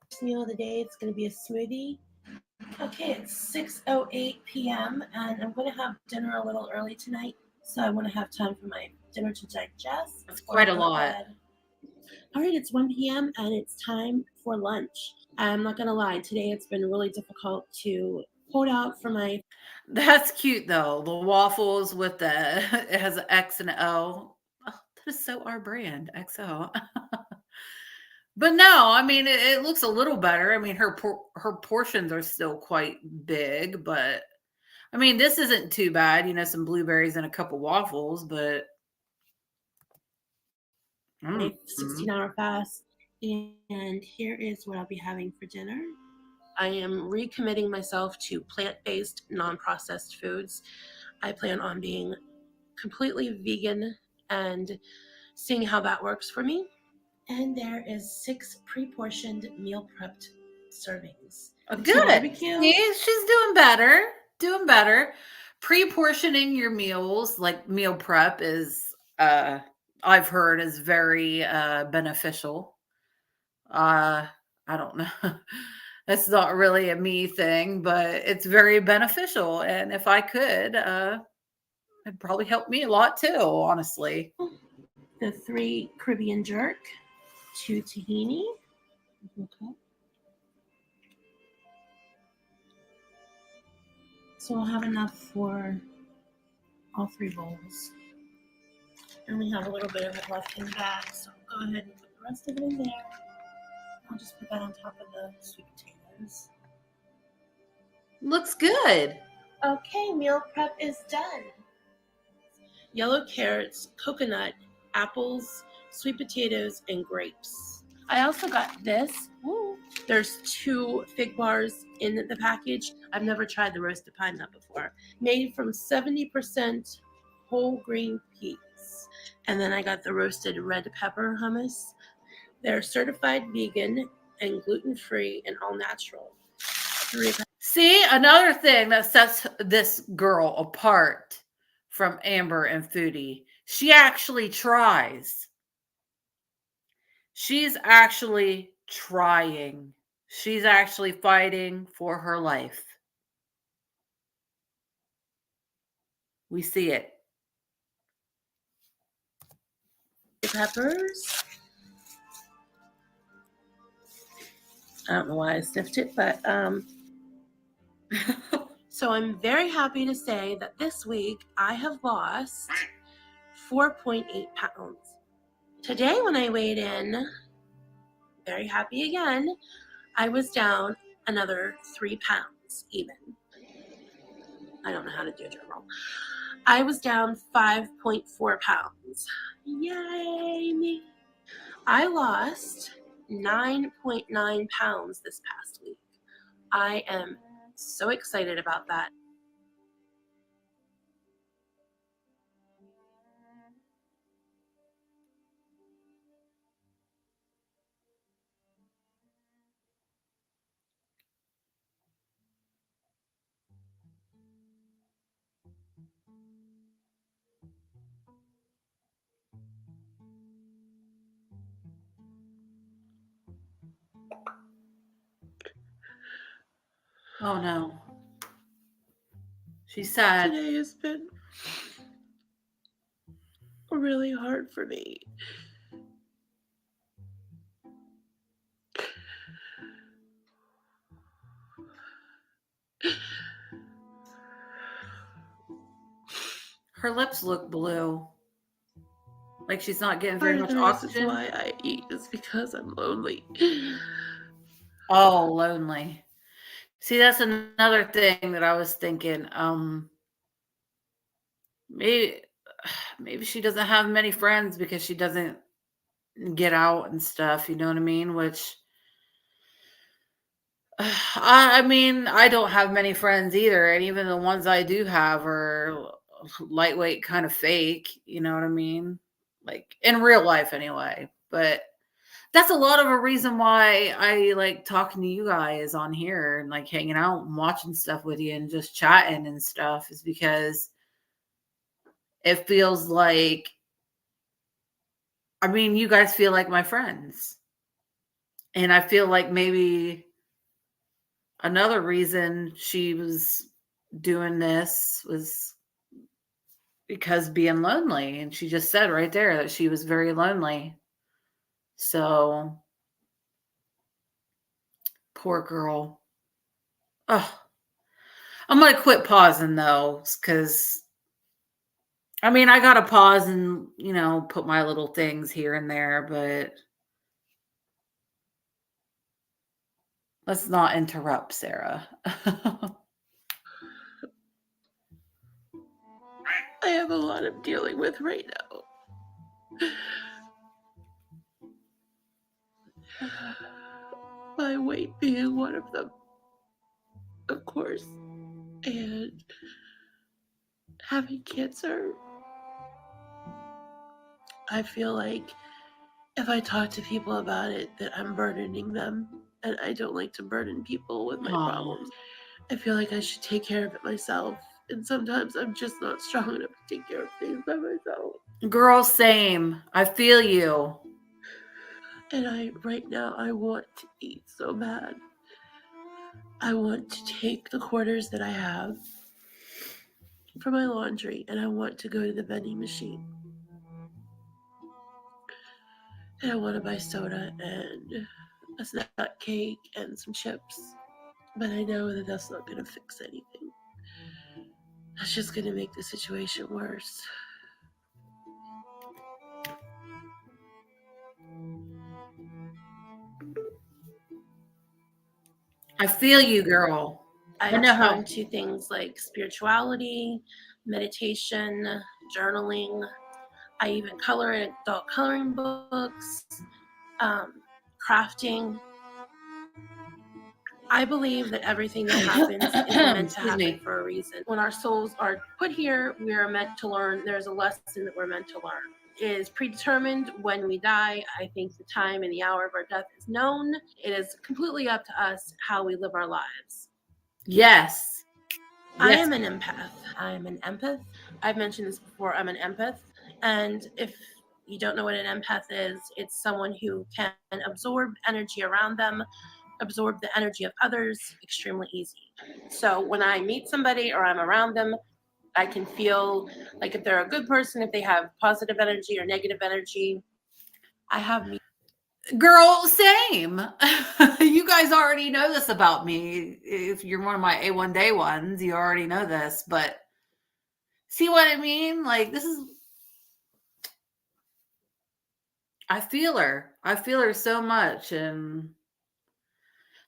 First meal of the day, it's going to be a smoothie. Okay, it's 6:08 p.m. and I'm going to have dinner a little early tonight, so I want to have time for my dinner to digest. That's quite a lot. All right, it's 1 p.m. and it's time for lunch. I'm not going to lie, today it's been really difficult to hold out for my... That's cute though. The waffles with the it has an X and an O. Oh, that is so our brand, XO. But no, I mean it looks a little better. I mean her portions are still quite big, but I mean this isn't too bad. You know, some blueberries and a couple waffles, but 16-hour fast. And here is what I'll be having for dinner. I am recommitting myself to plant-based, non-processed foods. I plan on being completely vegan and seeing how that works for me. And there is 6 pre-portioned meal prepped servings. Good. Barbecue. See, she's doing better. Doing better. Pre-portioning your meals, like meal prep, is I've heard is very beneficial. I don't know. That's not really a me thing, but it's very beneficial. And if I could, it'd probably help me a lot too, honestly. The 3 Caribbean jerk, 2 tahini. Okay. So we'll have enough for all 3 bowls. And we have a little bit of it left in the bag, so I'll go ahead and put the rest of it in there. I'll just put that on top of the sweet potatoes. Looks good. Okay, meal prep is done. Yellow carrots, coconut, apples, sweet potatoes, and grapes. I also got this. Ooh. There's 2 fig bars in the package. I've never tried the roasted pine nut before. Made from 70% whole grain peas. And then I got the roasted red pepper hummus. They're certified vegan and gluten-free and all natural. See, another thing that sets this girl apart from Amber and Foodie, she actually tries. She's actually trying. She's actually fighting for her life. We see it. Peppers. I don't know why I sniffed it, but so I'm very happy to say that this week I have lost 4.8 pounds. Today when I weighed in, very happy again, I was down another 3 pounds even. I don't know how to do a journal. I was down 5.4 pounds. Yay me! I lost 9.9 pounds this past week. I am so excited about that. Oh no. She's sad. Today has been really hard for me. Her lips look blue. Like she's not getting very much Part of the oxygen. reasons why I eat is because I'm lonely. Oh, lonely. See, that's another thing that I was thinking. Maybe she doesn't have many friends because she doesn't get out and stuff. You know what I mean? Which I mean, I don't have many friends either, and even the ones I do have are lightweight, kind of fake. You know what I mean? Like in real life, anyway. But that's a lot of a reason why I like talking to you guys on here and like hanging out and watching stuff with you and just chatting and stuff is because it feels like, I mean, you guys feel like my friends. And I feel like maybe another reason she was doing this was because being lonely. And she just said right there that she was very lonely. So, poor girl. Oh, I'm going to quit pausing though, because I mean, I got to pause and, put my little things here and there, but let's not interrupt Sarah. I have a lot I'm dealing with right now. My weight being one of them, of course, and having cancer. I feel like if I talk to people about it, that I'm burdening them, and I don't like to burden people with my problems. I feel like I should take care of it myself, and sometimes I'm just not strong enough to take care of things by myself. Girl, same. I feel you. And right now, I want to eat so bad. I want to take the quarters that I have for my laundry, and I want to go to the vending machine. And I want to buy soda and a snack cake and some chips. But I know that that's not going to fix anything. That's just going to make the situation worse. I feel you, girl. I turn to things like spirituality, meditation, journaling. I even color in adult coloring books, crafting. I believe that everything that happens is meant to happen for a reason. When our souls are put here, we are meant to learn. There's a lesson that we're meant to learn. It is predetermined when we die. I think the time and the hour of our death is known. It is completely up to us how we live our lives. Yes. I am an empath. I'm an empath. I've mentioned this before. I'm an empath. And if you don't know what an empath is, it's someone who can absorb energy around them, absorb the energy of others extremely easy. So when I meet somebody or I'm around them, I can feel like if they're a good person, if they have positive energy or negative energy. I have me. Girl, same. You guys already know this about me. If you're one of my A1 day ones, you already know this, but see what I mean? Like, this is, I feel her. I feel her so much. And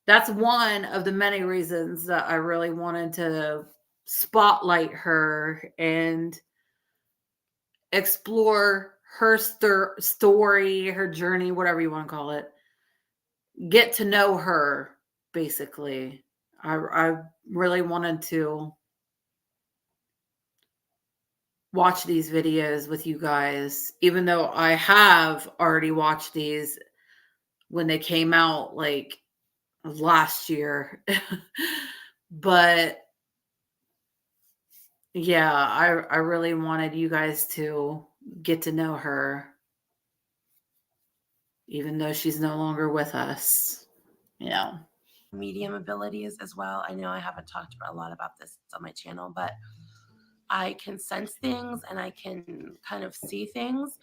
that's one of the many reasons that I really wanted to spotlight her and explore her story, her journey, whatever you want to call it. Get to know her, basically. I really wanted to watch these videos with you guys, even though I have already watched these when they came out like last year. But yeah, I really wanted you guys to get to know her, even though she's no longer with us. Medium abilities as well. I know I haven't talked a lot about this on my channel, but I can sense things and I can kind of see things.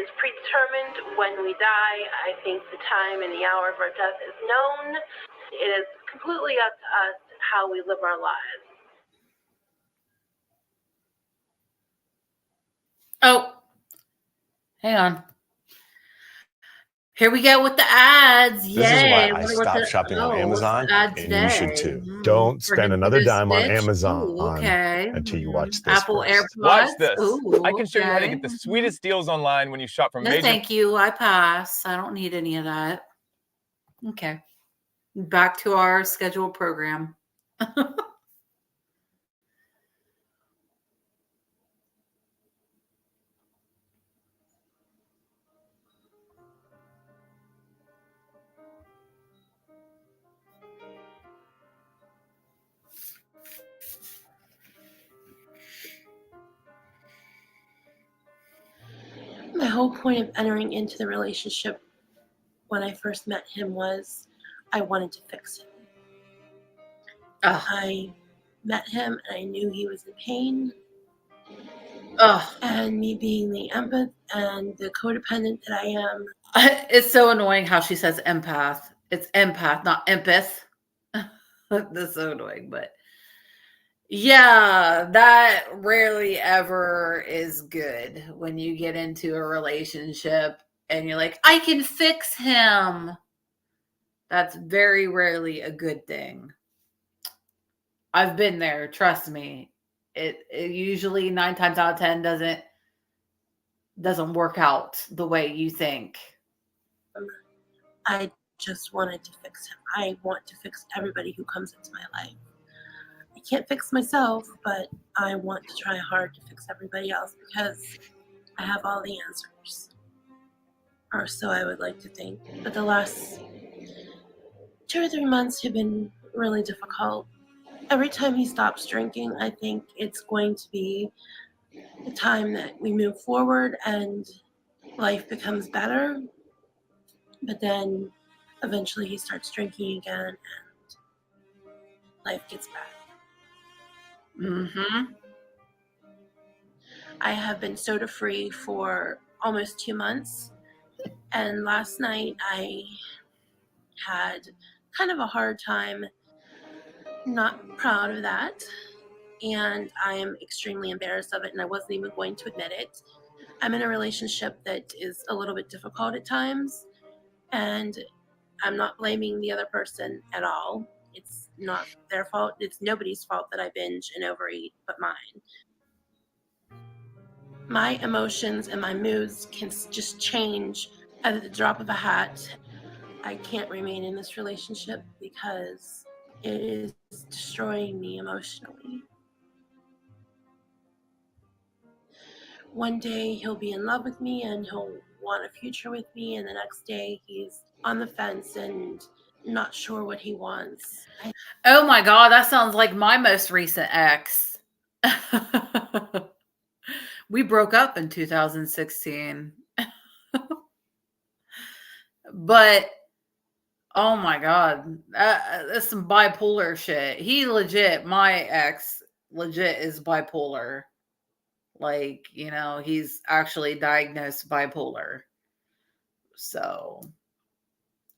is predetermined when we die. I think the time and the hour of our death is known. It is completely up to us how we live our lives. Oh, hang on. Here we go with the ads. Yay. This is why I stopped shopping on Amazon, and you should too. Don't spend another dime on Amazon until you watch this Apple first. AirPods. Watch this. Ooh, I can show you how to get the sweetest deals online when you shop from No, major. thank you. I pass. I don't need any of that. Okay. Back to our scheduled program. My whole point of entering into the relationship when I first met him was I wanted to fix him. Oh. I met him and I knew he was in pain. Oh. And me being the empath and the codependent that I am. It's so annoying how she says empath. It's empath, not empath. That's so annoying, but yeah, that rarely ever is good when you get into a relationship and you're like, I can fix him. That's very rarely a good thing. I've been there, trust me. It usually 9 times out of 10 doesn't work out the way you think. I just wanted to fix him. I want to fix everybody who comes into my life. I can't fix myself, but I want to try hard to fix everybody else because I have all the answers. Or so I would like to think. But the last 2 or 3 months have been really difficult. Every time he stops drinking, I think it's going to be the time that we move forward and life becomes better. But then eventually he starts drinking again and life gets bad. Mm-hmm. I have been soda free for almost 2 months. And last night I had kind of a hard time, not proud of that. And I am extremely embarrassed of it, and I wasn't even going to admit it. I'm in a relationship that is a little bit difficult at times, and I'm not blaming the other person at all. It's not their fault. It's nobody's fault that I binge and overeat but mine. My emotions and my moods can just change at the drop of a hat. I can't remain in this relationship because it is destroying me emotionally. One day he'll be in love with me and he'll want a future with me, and the next day he's on the fence and not sure what he wants. Oh my God, that sounds like my most recent ex. We broke up in 2016. But oh my God, that's some bipolar shit. He legit, my ex legit is bipolar. Like, he's actually diagnosed bipolar. So,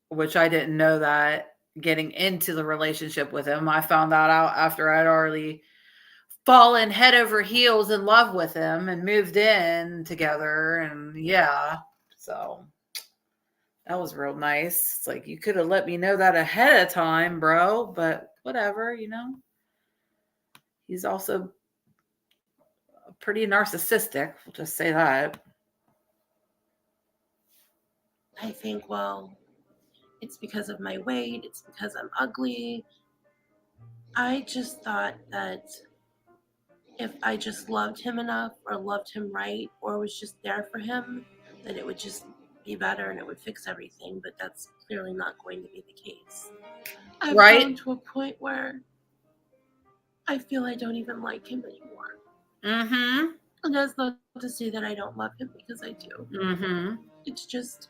which I didn't know that getting into the relationship with him. I found that out after I'd already fallen head over heels in love with him and moved in together. And yeah, so that was real nice. It's like, you could have let me know that ahead of time, bro, but whatever, He's also pretty narcissistic. We'll just say that. I think, well, it's because of my weight. It's because I'm ugly. I just thought that if I just loved him enough or loved him right or was just there for him, that it would just be better and it would fix everything. But that's clearly not going to be the case. I've gotten to a point where I feel I don't even like him anymore. Mm-hmm. And that's not to say that I don't love him, because I do. Mm-hmm. It's just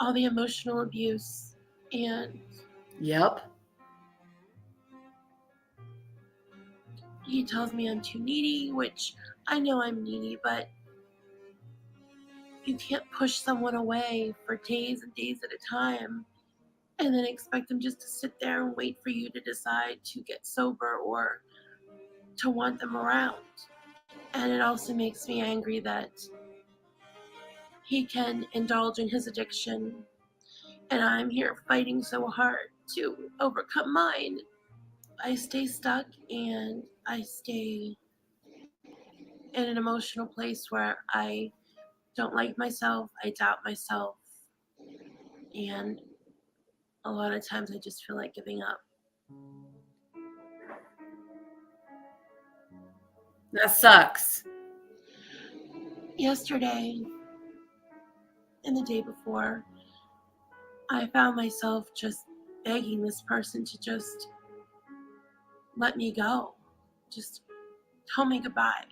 all the emotional abuse and yep. He tells me I'm too needy, which I know I'm needy, but You can't push someone away for days and days at a time and then expect them just to sit there and wait for you to decide to get sober or to want them around. And it also makes me angry that he can indulge in his addiction, and I'm here fighting so hard to overcome mine. I stay stuck and I stay in an emotional place where I don't like myself, I doubt myself, and a lot of times I just feel like giving up. That sucks. Yesterday and the day before, I found myself just begging this person to just let me go. Just tell me goodbye.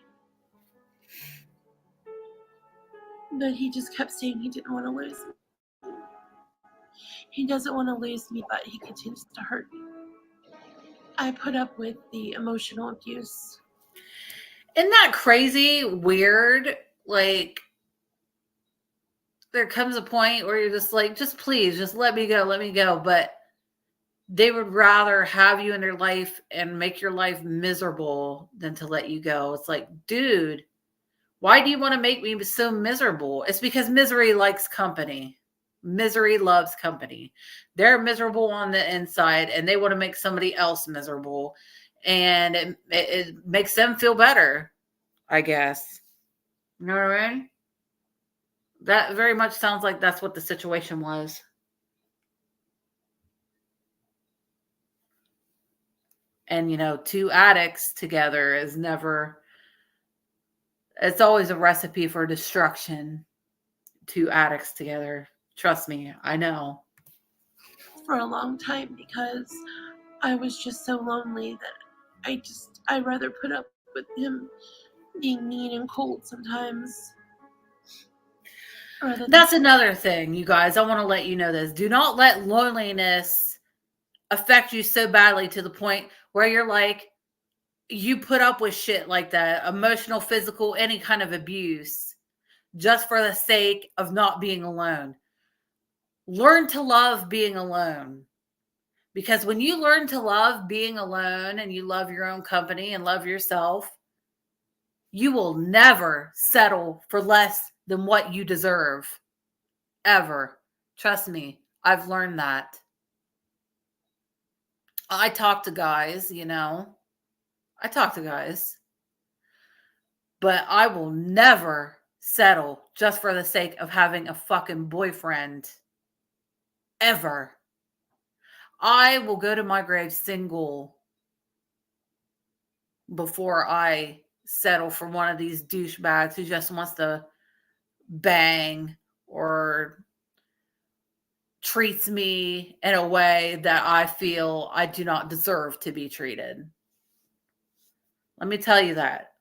But he just kept saying he didn't want to lose me. He doesn't want to lose me, but he continues to hurt me. I put up with the emotional abuse. Isn't that crazy? Weird? Like, there comes a point where you're just like, just please, just let me go. But they would rather have you in their life and make your life miserable than to let you go. It's like, dude, why do you want to make me so miserable? It's because misery likes company. Misery loves company. They're miserable on the inside and they want to make somebody else miserable. And it makes them feel better, I guess. You know what I mean? That very much sounds like that's what the situation was. And, you know, two addicts together is never, it's always a recipe for destruction. Two addicts together. Trust me, I know. For a long time because I was just so lonely that I'd rather put up with him being mean and cold sometimes. That's another thing, you guys. I want to let you know this. Do not let loneliness affect you so badly to the point where you're like, you put up with shit like that, emotional, physical, any kind of abuse, just for the sake of not being alone. Learn to love being alone. Because when you learn to love being alone and you love your own company and love yourself, you will never settle for less than what you deserve. Ever. Trust me, I've learned that. I talk to guys, you know. I talk to guys. But I will never settle just for the sake of having a fucking boyfriend. Ever. I will go to my grave single before I settle for one of these douchebags who just wants to bang or treats me in a way that I feel I do not deserve to be treated. Let me tell you that.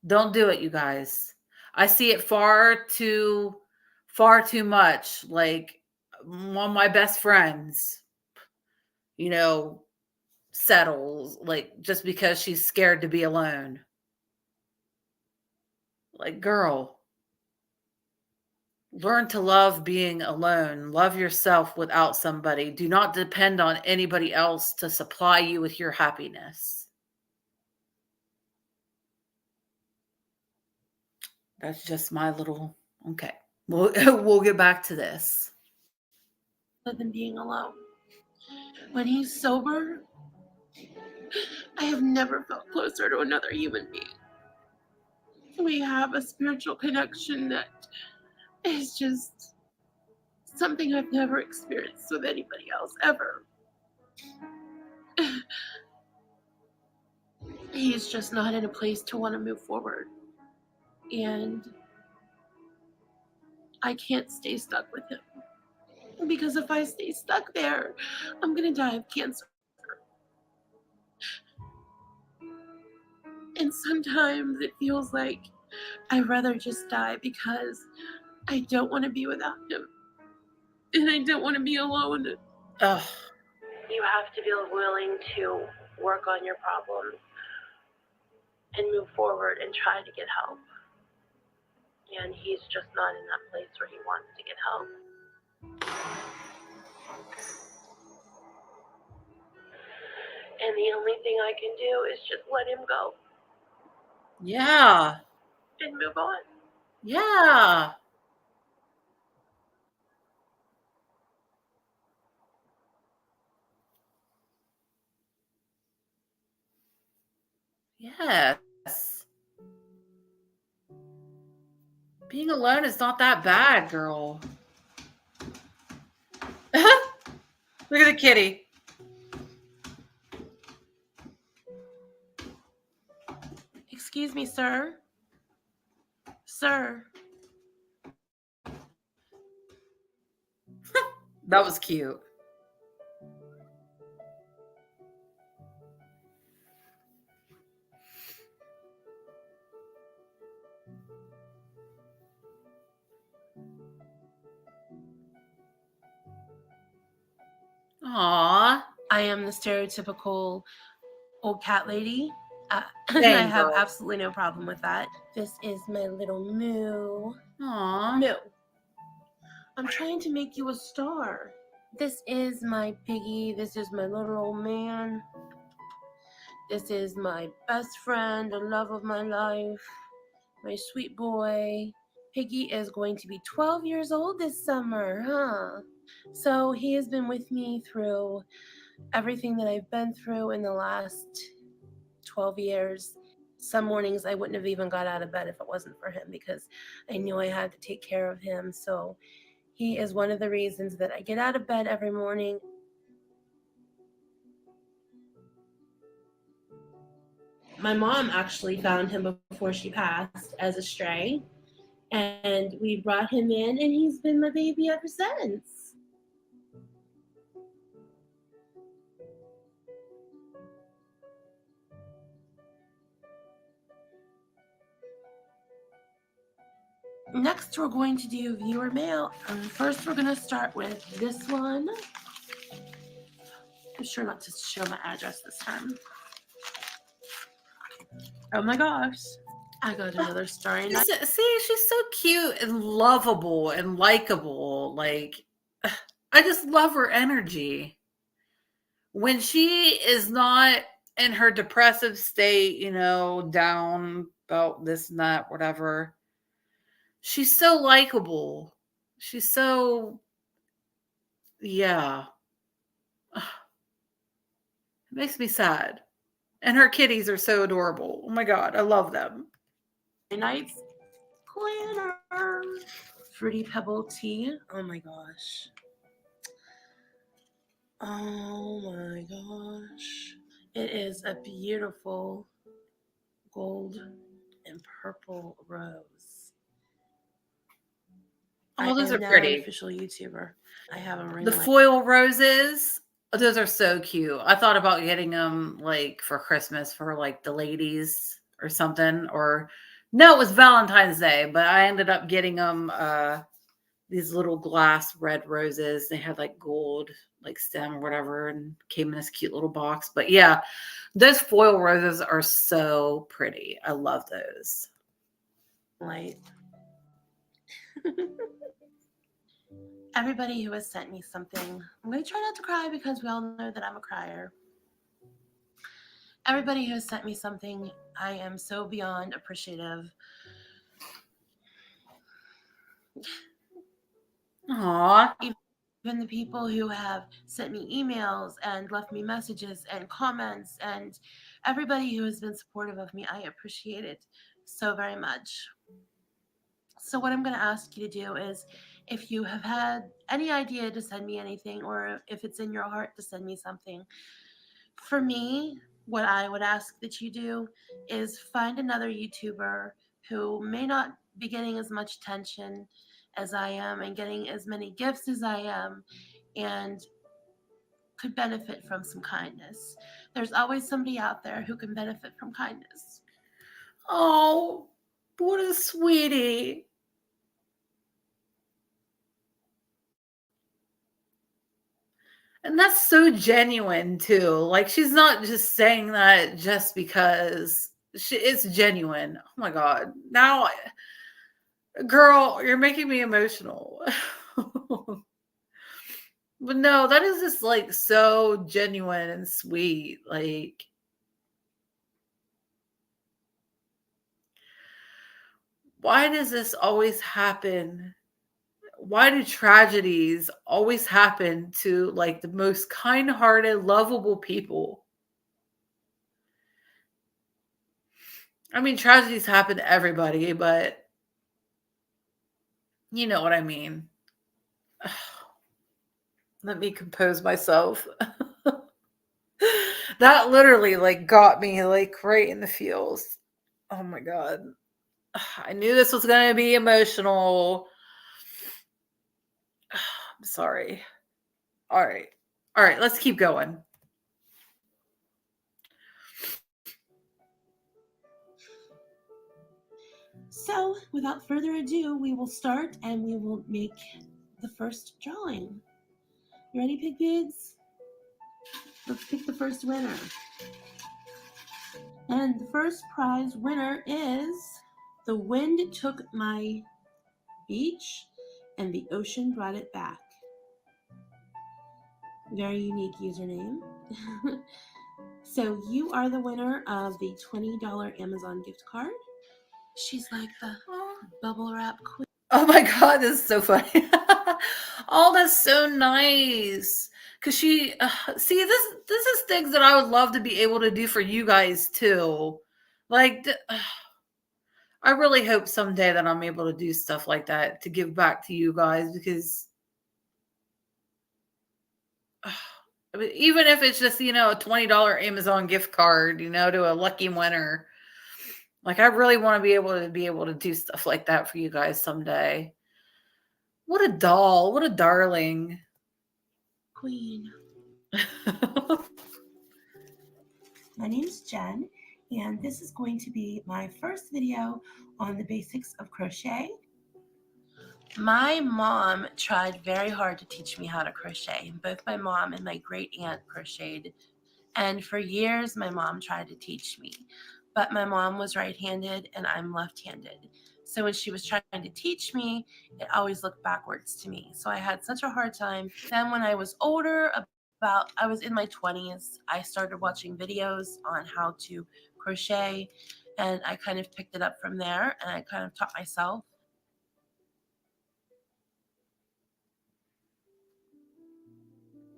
Don't do it, you guys. I see it far too much. Like, one of my best friends, you know, settles, like, just because she's scared to be alone. Like, girl, learn to love being alone. Love yourself without somebody. Do not depend on anybody else to supply you with your happiness. That's just my little, okay. We'll get back to this. Than being alone. When he's sober, I have never felt closer to another human being. We have a spiritual connection that is just something I've never experienced with anybody else ever. He's just not in a place to want to move forward. And I can't stay stuck with him. Because if I stay stuck there, I'm going to die of cancer. And sometimes it feels like I'd rather just die because I don't want to be without him. And I don't want to be alone. Ugh. You have to be willing to work on your problems and move forward and try to get help. and he's just not in that place where he wants to get help. And the only thing I can do is just let him go. Yeah. And move on. Yeah. Yes. Being alone is not that bad, girl. Look at the kitty. Excuse me, sir. Sir. That was cute. Aww. I am the stereotypical old cat lady. And I have absolutely no problem with that. This is my little Moo. Aww. Moo. I'm trying to make you a star. This is my piggy. This is my little old man. This is my best friend, the love of my life, my sweet boy. Piggy is going to be 12 years old this summer, huh? So he has been with me through everything that I've been through in the last 12 years. Some mornings I wouldn't have even got out of bed if it wasn't for him, because I knew I had to take care of him. So he is one of the reasons that I get out of bed every morning. My mom actually found him before she passed as a stray, and we brought him in, and he's been my baby ever since. Next, we're going to do viewer mail. First, we're going to start with this one. I'm sure not to show my address this time. Oh my gosh. I got another story. See, she's so cute and lovable and likable. Like, I just love her energy. When she is not in her depressive state, you know, down about this and that, whatever, she's so likable. She's so, yeah. It makes me sad. And her kitties are so adorable. Oh my God, I love them. Nice glitter. Fruity Pebble tea. Oh my gosh. Oh my gosh. It is a beautiful gold and purple rose. Oh, those are pretty. An official YouTuber. I have a ring. The foil roses, those are so cute. I thought about getting them like for Christmas for like the ladies or something. Or no, it was Valentine's Day, but I ended up getting them these little glass red roses. They had like gold like stem or whatever, and came in this cute little box. But yeah, those foil roses are so pretty. I love those. Light. Everybody who has sent me something, I'm going to try not to cry because we all know that I'm a crier. Everybody who has sent me something, I am so beyond appreciative. Aww. Even the people who have sent me emails and left me messages and comments, and everybody who has been supportive of me, I appreciate it so very much. So what I'm going to ask you to do is, if you have had any idea to send me anything, or if it's in your heart to send me something, for me, what I would ask that you do is find another YouTuber who may not be getting as much attention as I am and getting as many gifts as I am, and could benefit from some kindness. There's always somebody out there who can benefit from kindness. Oh, what a sweetie. And that's so genuine too. Like, she's not just saying that just because it's genuine. Oh my God. Now Girl, you're making me emotional. But no, that is just like so genuine and sweet. Like, why does this always happen? Why do tragedies always happen to like the most kind-hearted, lovable people? I mean, tragedies happen to everybody, but you know what I mean. Let me compose myself. That literally like got me like right in the feels. Oh my God. I knew this was going to be emotional. I'm sorry. All right. All right, let's keep going. So, without further ado, we will start and we will make the first drawing. You ready, Pig Pigs? Let's pick the first winner. And the first prize winner is The Wind Took My Beach and the Ocean Brought It Back. Very unique username. So you are the winner of the $20 Amazon gift card. She's like the bubble wrap queen. Oh my God, this is so funny. Oh, that's so nice. Cause she, see, this is things that I would love to be able to do for you guys too. Like, I really hope someday that I'm able to do stuff like that to give back to you guys because I mean, even if it's just, you know, a $20 Amazon gift card, you know, to a lucky winner. Like, I really want to be able to do stuff like that for you guys someday. What a doll. What a darling. Queen. My name is Jen, and this is going to be my first video on the basics of crochet. My mom tried very hard to teach me how to crochet. Both my mom and my great aunt crocheted, and for years my mom tried to teach me. But my mom was right-handed and I'm left-handed. So when she was trying to teach me, it always looked backwards to me. So I had such a hard time. Then when I was older, I was in my 20s, I started watching videos on how to crochet, and I kind of picked it up from there, and I kind of taught myself.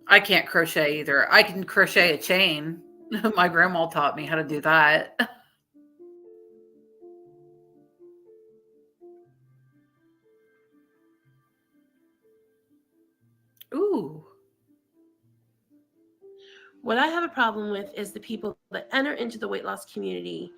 I can't crochet either. I can crochet a chain. My grandma taught me how to do that. Ooh. What I have a problem with is the people that enter into the weight loss community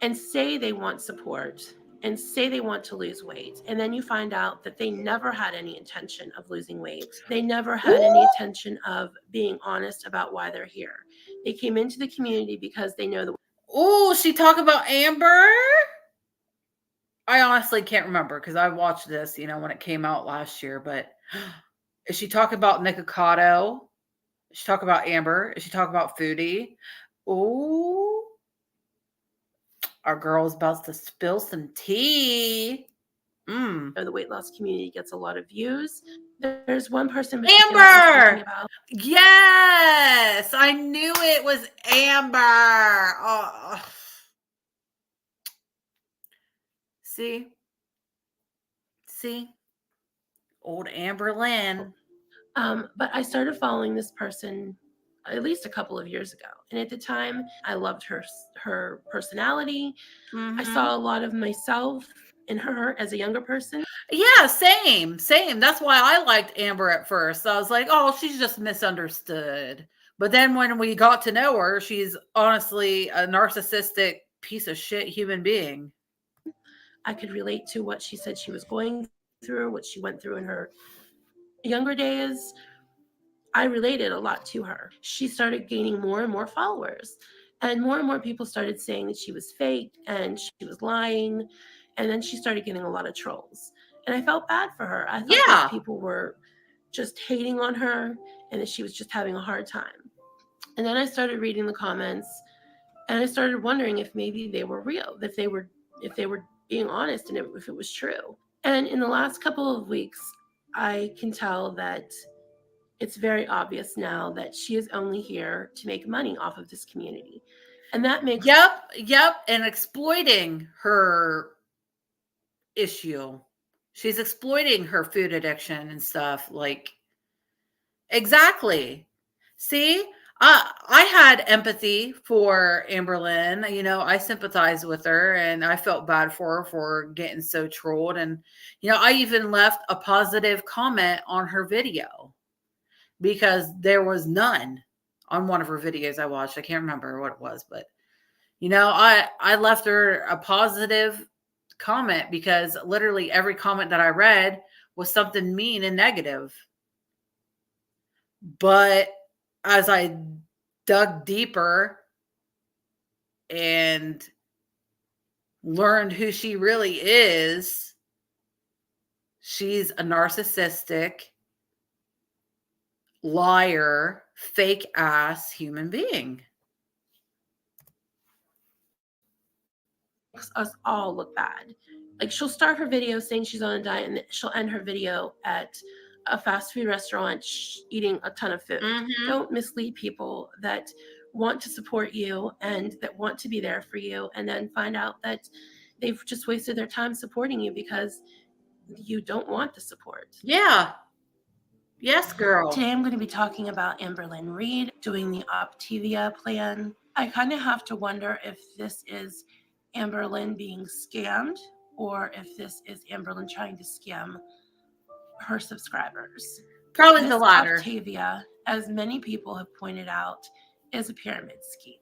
and say they want support and say they want to lose weight. And then you find out that they never had any intention of losing weight. They never had any intention of being honest about why they're here. They came into the community because they know the. Oh, she talked about Amber? I honestly can't remember because I watched this, you know, when it came out last year, but is she talking about Nikocado? Is she talking about Amber? Is she talking about Foodie? Oh, our girl's about to spill some tea. The weight loss community gets a lot of views. There's one person. Amber! Yes! I knew it was Amber. Oh. See? Old Amber Lynn. But I started following this person at least a couple of years ago. And at the time, I loved her personality. Mm-hmm. I saw a lot of myself in her as a younger person. Yeah, same. That's why I liked Amber at first. I was like, oh, she's just misunderstood. But then when we got to know her, she's honestly a narcissistic piece of shit human being. I could relate to what she said she was going through, what she went through in her younger days. I related a lot to her. She started gaining more and more followers, and more people started saying that she was fake and she was lying. And then she started getting a lot of trolls, and I felt bad for her. I thought that people were just hating on her and that she was just having a hard time. And then I started reading the comments, and I started wondering if maybe they were real, if they were being honest and if it was true. And in the last couple of weeks, I can tell that it's very obvious now that she is only here to make money off of this community. And that makes... Yep. And exploiting her issue. She's exploiting her food addiction and stuff. Like, exactly. See, I had empathy for Amberlynn. You know, I sympathized with her and I felt bad for her for getting so trolled. And, you know, I even left a positive comment on her video because there was none on one of her videos I watched. I can't remember what it was, but, you know, I left her a positive comment because literally every comment that I read was something mean and negative. But as I dug deeper and learned who she really is, she's a narcissistic, liar, fake ass human being. Makes us all look bad. Like, she'll start her video saying she's on a diet and she'll end her video at a fast food restaurant eating a ton of food. Don't mislead people that want to support you and that want to be there for you and then find out that they've just wasted their time supporting you because you don't want the support. Yeah. Yes, girl. Today I'm going to be talking about Amberlynn Reid doing the Optavia plan. I kind of have to wonder if this is Amberlynn being scammed or if this is Amberlynn trying to scam her subscribers. Probably the latter. Optavia, as many people have pointed out, is a pyramid scheme.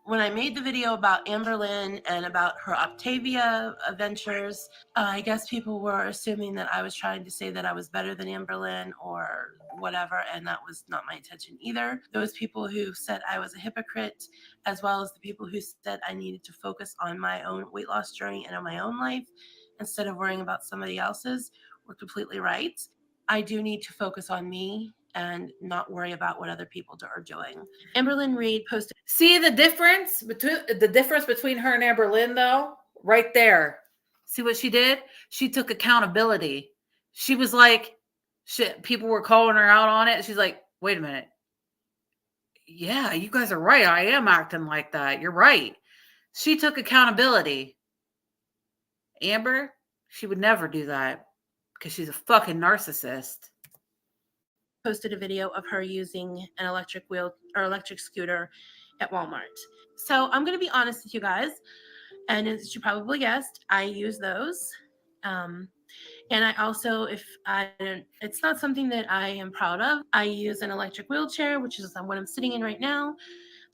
When I made the video about Amberlynn and about her Optavia adventures, I guess people were assuming that I was trying to say that I was better than Amberlynn or whatever, and that was not my intention either. Those people who said I was a hypocrite, as well as the people who said I needed to focus on my own weight loss journey and on my own life instead of worrying about somebody else's, were completely right. I do need to focus on me and not worry about what other people are doing. Amberlynn Reid posted... See the difference between her and Amberlynn, though? Right there. See what she did? She took accountability. She was like, shit, people were calling her out on it. She's like, wait a minute. Yeah, you guys are right. I am acting like that. You're right. She took accountability. Amber, she would never do that because she's a fucking narcissist. Posted a video of her using an electric scooter at Walmart. So I'm going to be honest with you guys, and as you probably guessed, I use those. And I also, it's not something that I am proud of. I use an electric wheelchair, which is what I'm sitting in right now.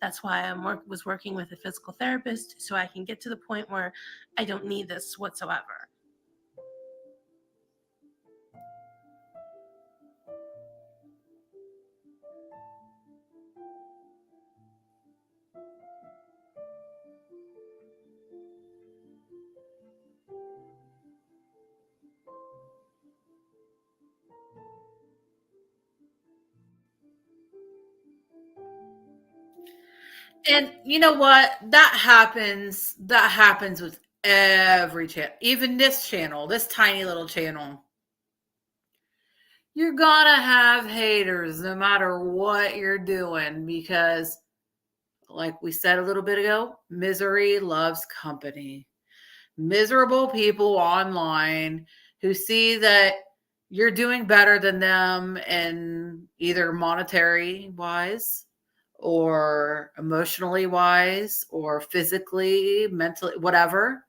That's why I was working with a physical therapist so I can get to the point where I don't need this whatsoever. And you know what? That happens with every channel, even this channel, this tiny little channel. You're gonna have haters no matter what you're doing because, like we said a little bit ago, misery loves company. Miserable people online who see that you're doing better than them in either monetary wise or emotionally wise or physically, mentally, whatever.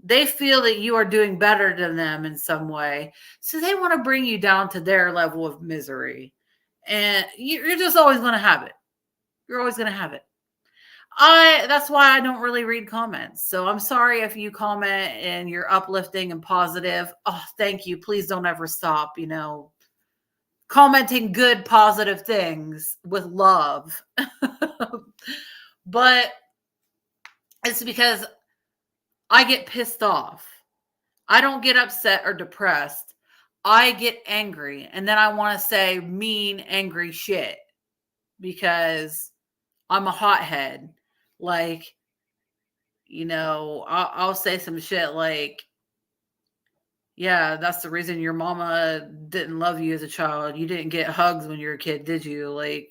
They feel that you are doing better than them in some way. So they want to bring you down to their level of misery. And you're just always going to have it. You're always going to have it. That's why I don't really read comments. So I'm sorry if you comment and you're uplifting and positive. Oh, thank you. Please don't ever stop, commenting good, positive things with love. But it's because I get pissed off. I don't get upset or depressed. I get angry and then I want to say mean, angry shit because I'm a hothead. Like, you know, I'll say some shit like, yeah, that's the reason your mama didn't love you as a child. You didn't get hugs when you were a kid, did you? Like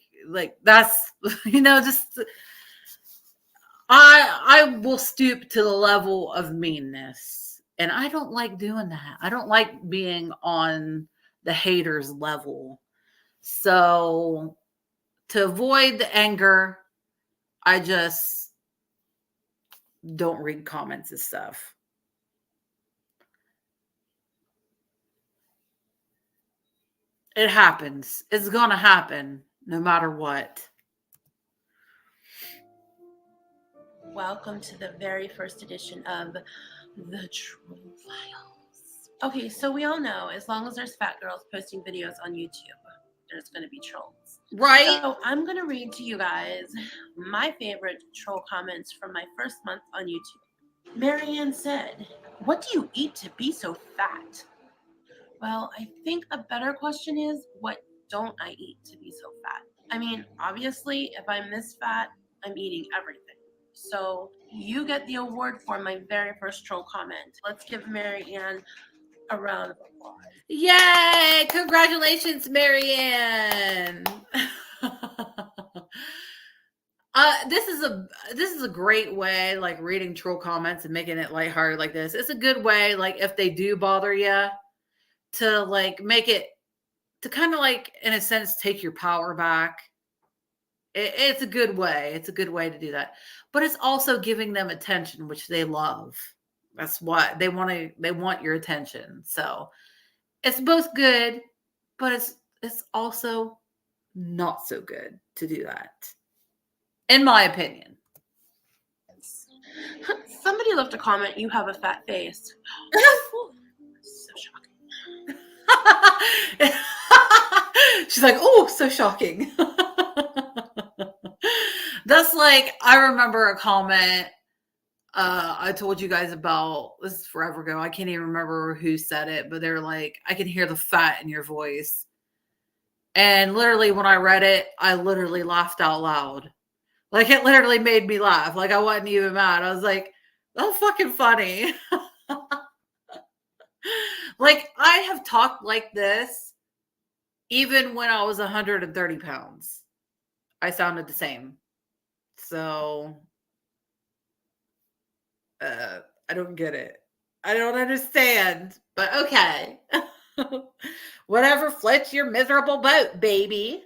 that's, you know, just I will stoop to the level of meanness. And I don't like doing that. I don't like being on the haters level. So to avoid the anger, I just don't read comments and stuff. It happens. It's going to happen no matter what. Welcome to the very first edition of the Troll Files. Okay, so we all know as long as there's fat girls posting videos on YouTube, there's going to be trolls. Right? So I'm going to read to you guys my favorite troll comments from my first month on YouTube. Marianne said, "What do you eat to be so fat?" Well, I think a better question is, what don't I eat to be so fat? I mean, obviously, if I'm this fat, I'm eating everything. So you get the award for my very first troll comment. Let's give Marianne a round of applause. Yay! Congratulations, Marianne. This is a great way, like reading troll comments and making it lighthearted like this. It's a good way, like if they do bother you, to like make it, to kind of like in a sense take your power back. It's a good way. It's a good way to do that. But it's also giving them attention, which they love. That's what they want. They want your attention. So it's both good, but it's also not so good to do that, in my opinion. Somebody left a comment, "You have a fat face." So shocking. She's like, "Oh, so shocking." That's like, I remember a comment I told you guys about, this is forever ago. I can't even remember who said it, but they're like, "I can hear the fat in your voice." And literally when I read it, I literally laughed out loud. Like it literally made me laugh. Like I wasn't even mad. I was like, that's fucking funny. Like I have talked like this even when I was 130 pounds. I sounded the same. So I don't get it. I don't understand, but okay. Whatever floats your miserable boat, baby.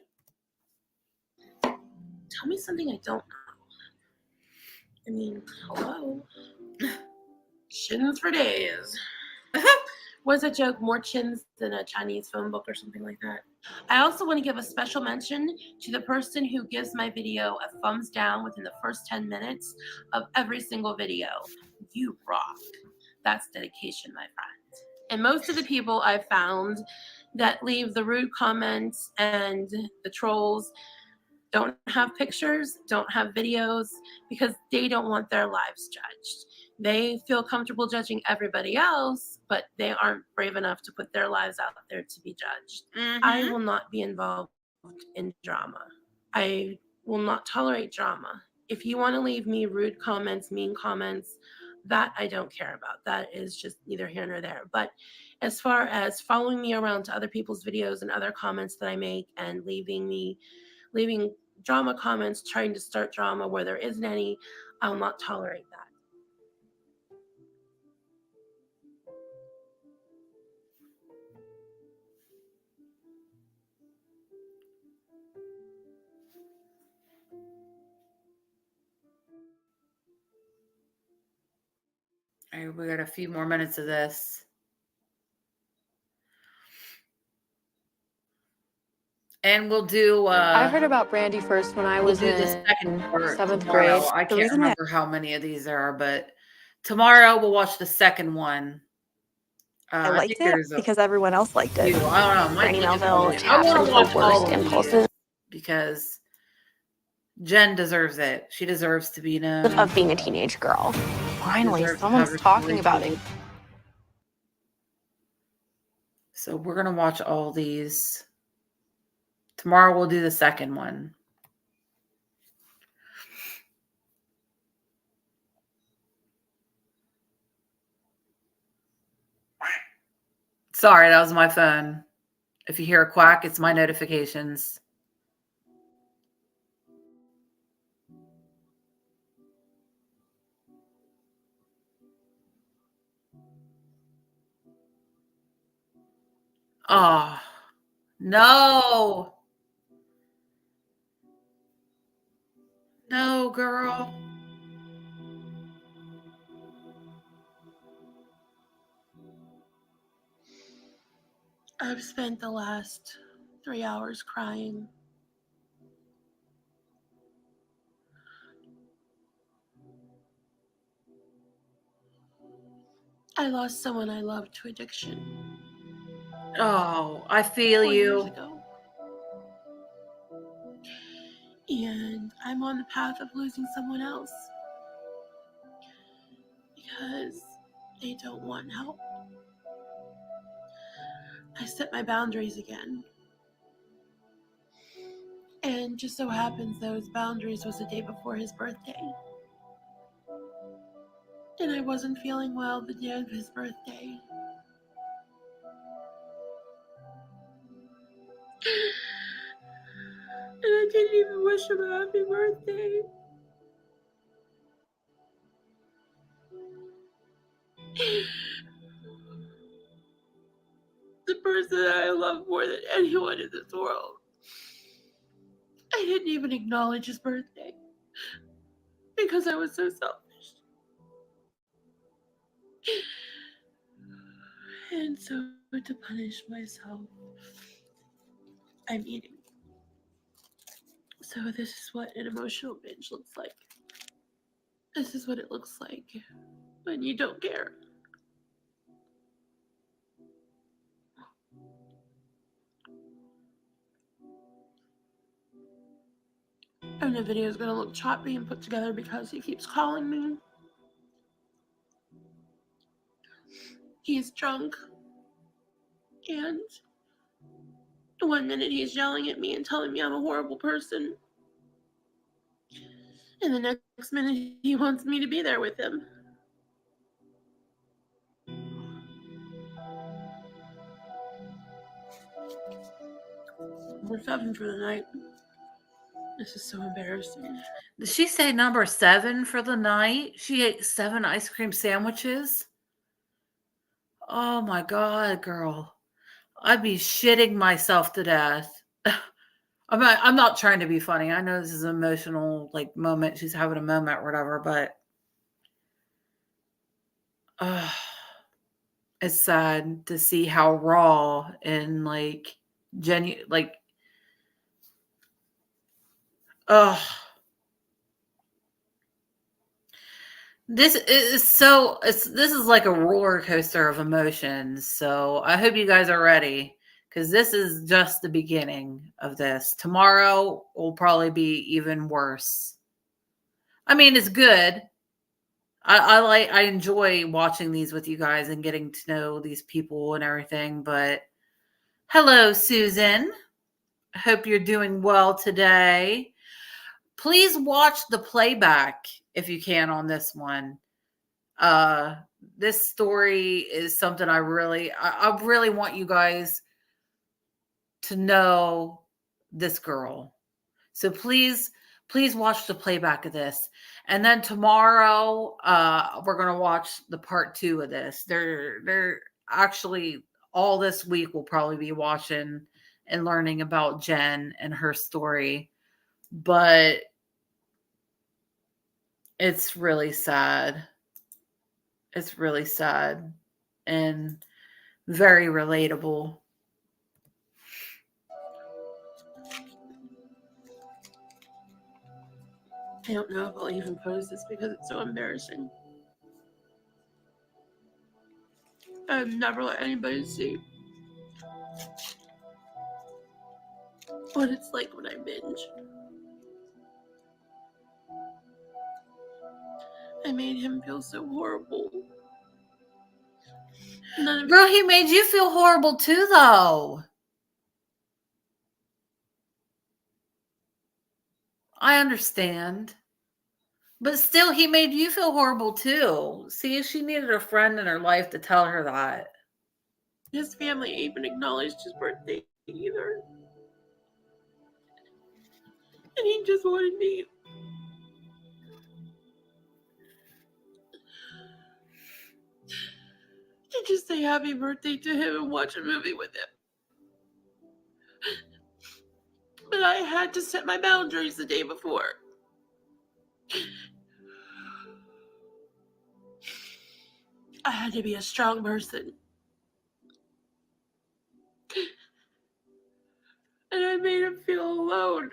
Tell me something I don't know. I mean, hello. Chins for days. What's that joke? More chins than a Chinese phone book or something like that. I also want to give a special mention to the person who gives my video a thumbs down within the first 10 minutes of every single video. You rock. That's dedication, my friend. And most of the people I've found that leave the rude comments and the trolls don't have pictures, don't have videos, because they don't want their lives judged. They feel comfortable judging everybody else, but they aren't brave enough to put their lives out there to be judged. Mm-hmm. I will not be involved in drama. I will not tolerate drama. If you want to leave me rude comments, mean comments, that I don't care about. That is just neither here nor there. But as far as following me around to other people's videos and other comments that I make and leaving drama comments, trying to start drama where there isn't any, I'll not tolerate that. All right, we got a few more minutes of this. And we'll do I heard about Brandy first when I was in the second part 7th grade. I can't remember how many of these there are, but tomorrow we'll watch the second one. I liked it because everyone else liked it. I don't know. Brandy Melville tapped into her worst impulses because Jen deserves it. She deserves to be known of being a teenage girl. Finally, someone's talking about it. So we're going to watch all these. Tomorrow we'll do the second one. Sorry, that was my phone. If you hear a quack, it's my notifications. Oh, no. No, girl. I've spent the last 3 hours crying. I lost someone I loved to addiction. Oh, I feel 4 years you. ago. And I'm on the path of losing someone else because they don't want help. I set my boundaries again. And just so happens those boundaries was the day before his birthday. And I wasn't feeling well the day of his birthday. And I didn't even wish him a happy birthday. The person that I love more than anyone in this world. I didn't even acknowledge his birthday because I was so selfish. And so to punish myself, I'm eating. So this is what an emotional binge looks like. This is what it looks like when you don't care. And the video is going to look choppy and put together because he keeps calling me. He's drunk. And 1 minute he's yelling at me and telling me I'm a horrible person. And the next minute he wants me to be there with him. We're 7 for the night. This is so embarrassing. Did she say number 7 for the night? She ate 7 ice cream sandwiches? Oh my God, girl. I'd be shitting myself to death. I'm not trying to be funny. I know this is an emotional moment. She's having a moment or whatever, but it's sad to see how raw and genuine this is like a roller coaster of emotions. So I hope you guys are ready, because this is just the beginning of this. Tomorrow will probably be even worse. I mean, it's good. I enjoy watching these with you guys and getting to know these people and everything. But hello, Susan. I hope you're doing well today. Please watch the playback if you can on this one. This story is something I really want you guys to know this girl. So please watch the playback of this. And then tomorrow, we're going to watch the part 2 of this. They're actually all this week we'll probably be watching and learning about Jen and her story. But it's really sad. It's really sad and very relatable. I don't know if I'll even post this because it's so embarrassing. I've never let anybody see what it's like when I binge. I made him feel so horrible. Girl, he made you feel horrible too, though. I understand. But still, he made you feel horrible too. See, she needed a friend in her life to tell her that. His family even acknowledged his birthday either. And he just wanted me to just say happy birthday to him and watch a movie with him. But I had to set my boundaries the day before. I had to be a strong person. And I made him feel alone.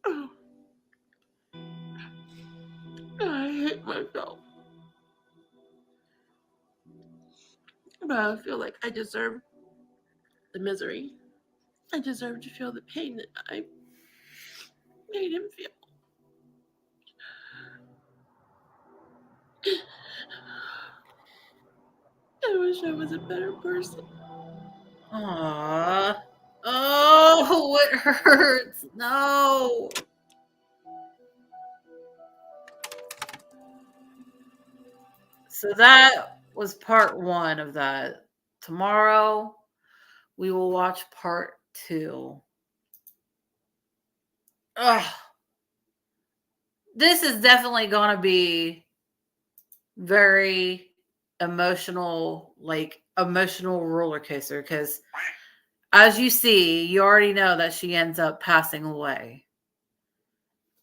Oh. I hate myself. But I feel like I deserve the misery. I deserve to feel the pain that I made him feel. I wish I was a better person. Aww. Oh, it hurts. No. So that was part 1 of that. Tomorrow, we will watch part 2. Ugh. This is definitely going to be very emotional, like emotional roller coaster, because as you see, you already know that she ends up passing away.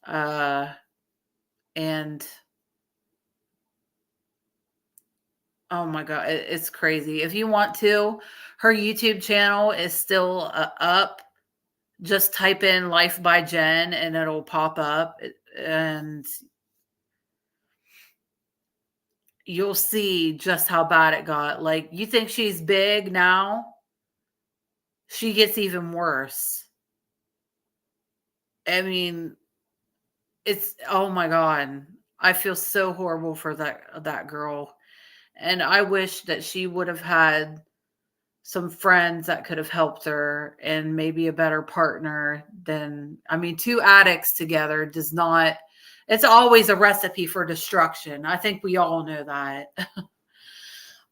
And oh my God, it's crazy. If you want to, her YouTube channel is still up. Just type in Life by Jen and it'll pop up. And you'll see just how bad it got. Like, you think she's big now? She gets even worse. I mean, it's, oh my God. I feel so horrible for that girl. And I wish that she would have had some friends that could have helped her and maybe a better partner than, I mean, 2 addicts together does not, it's always a recipe for destruction. I think we all know that.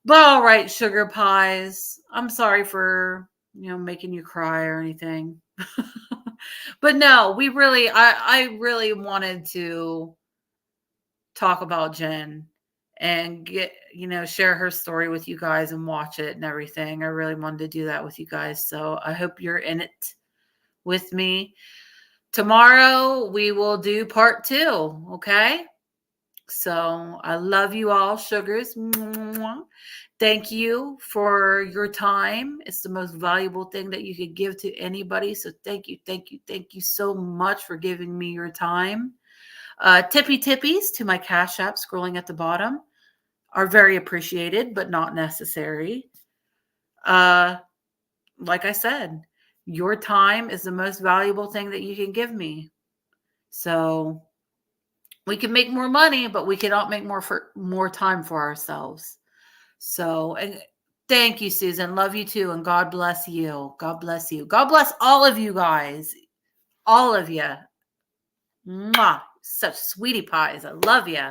But all right, sugar pies, I'm sorry for, making you cry or anything. But no, I really wanted to talk about Jen and get, share her story with you guys and watch it and everything. I really wanted to do that with you guys. So I hope you're in it with me. Tomorrow we will do part 2. Okay. So I love you all, sugars. Thank you for your time. It's the most valuable thing that you could give to anybody. So thank you. Thank you. Thank you so much for giving me your time. Tippy tippies to my Cash App scrolling at the bottom are very appreciated, but not necessary. Like I said, your time is the most valuable thing that you can give me. So we can make more money, but we cannot make more time for ourselves. So, and thank you, Susan. Love you too. And God bless you. God bless you. God bless all of you guys. All of you. Mwah. Such sweetie pies. I love you.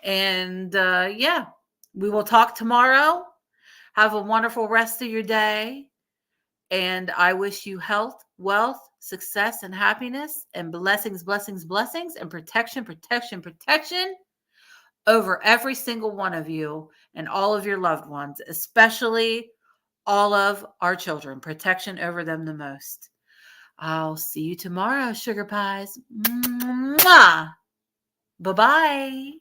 And yeah, we will talk tomorrow. Have a wonderful rest of your day. And I wish you health, wealth, success, and happiness, and blessings, blessings, blessings, and protection, protection, protection over every single one of you and all of your loved ones, especially all of our children. Protection over them the most. I'll see you tomorrow, sugar pies. Mwah. Bye-bye.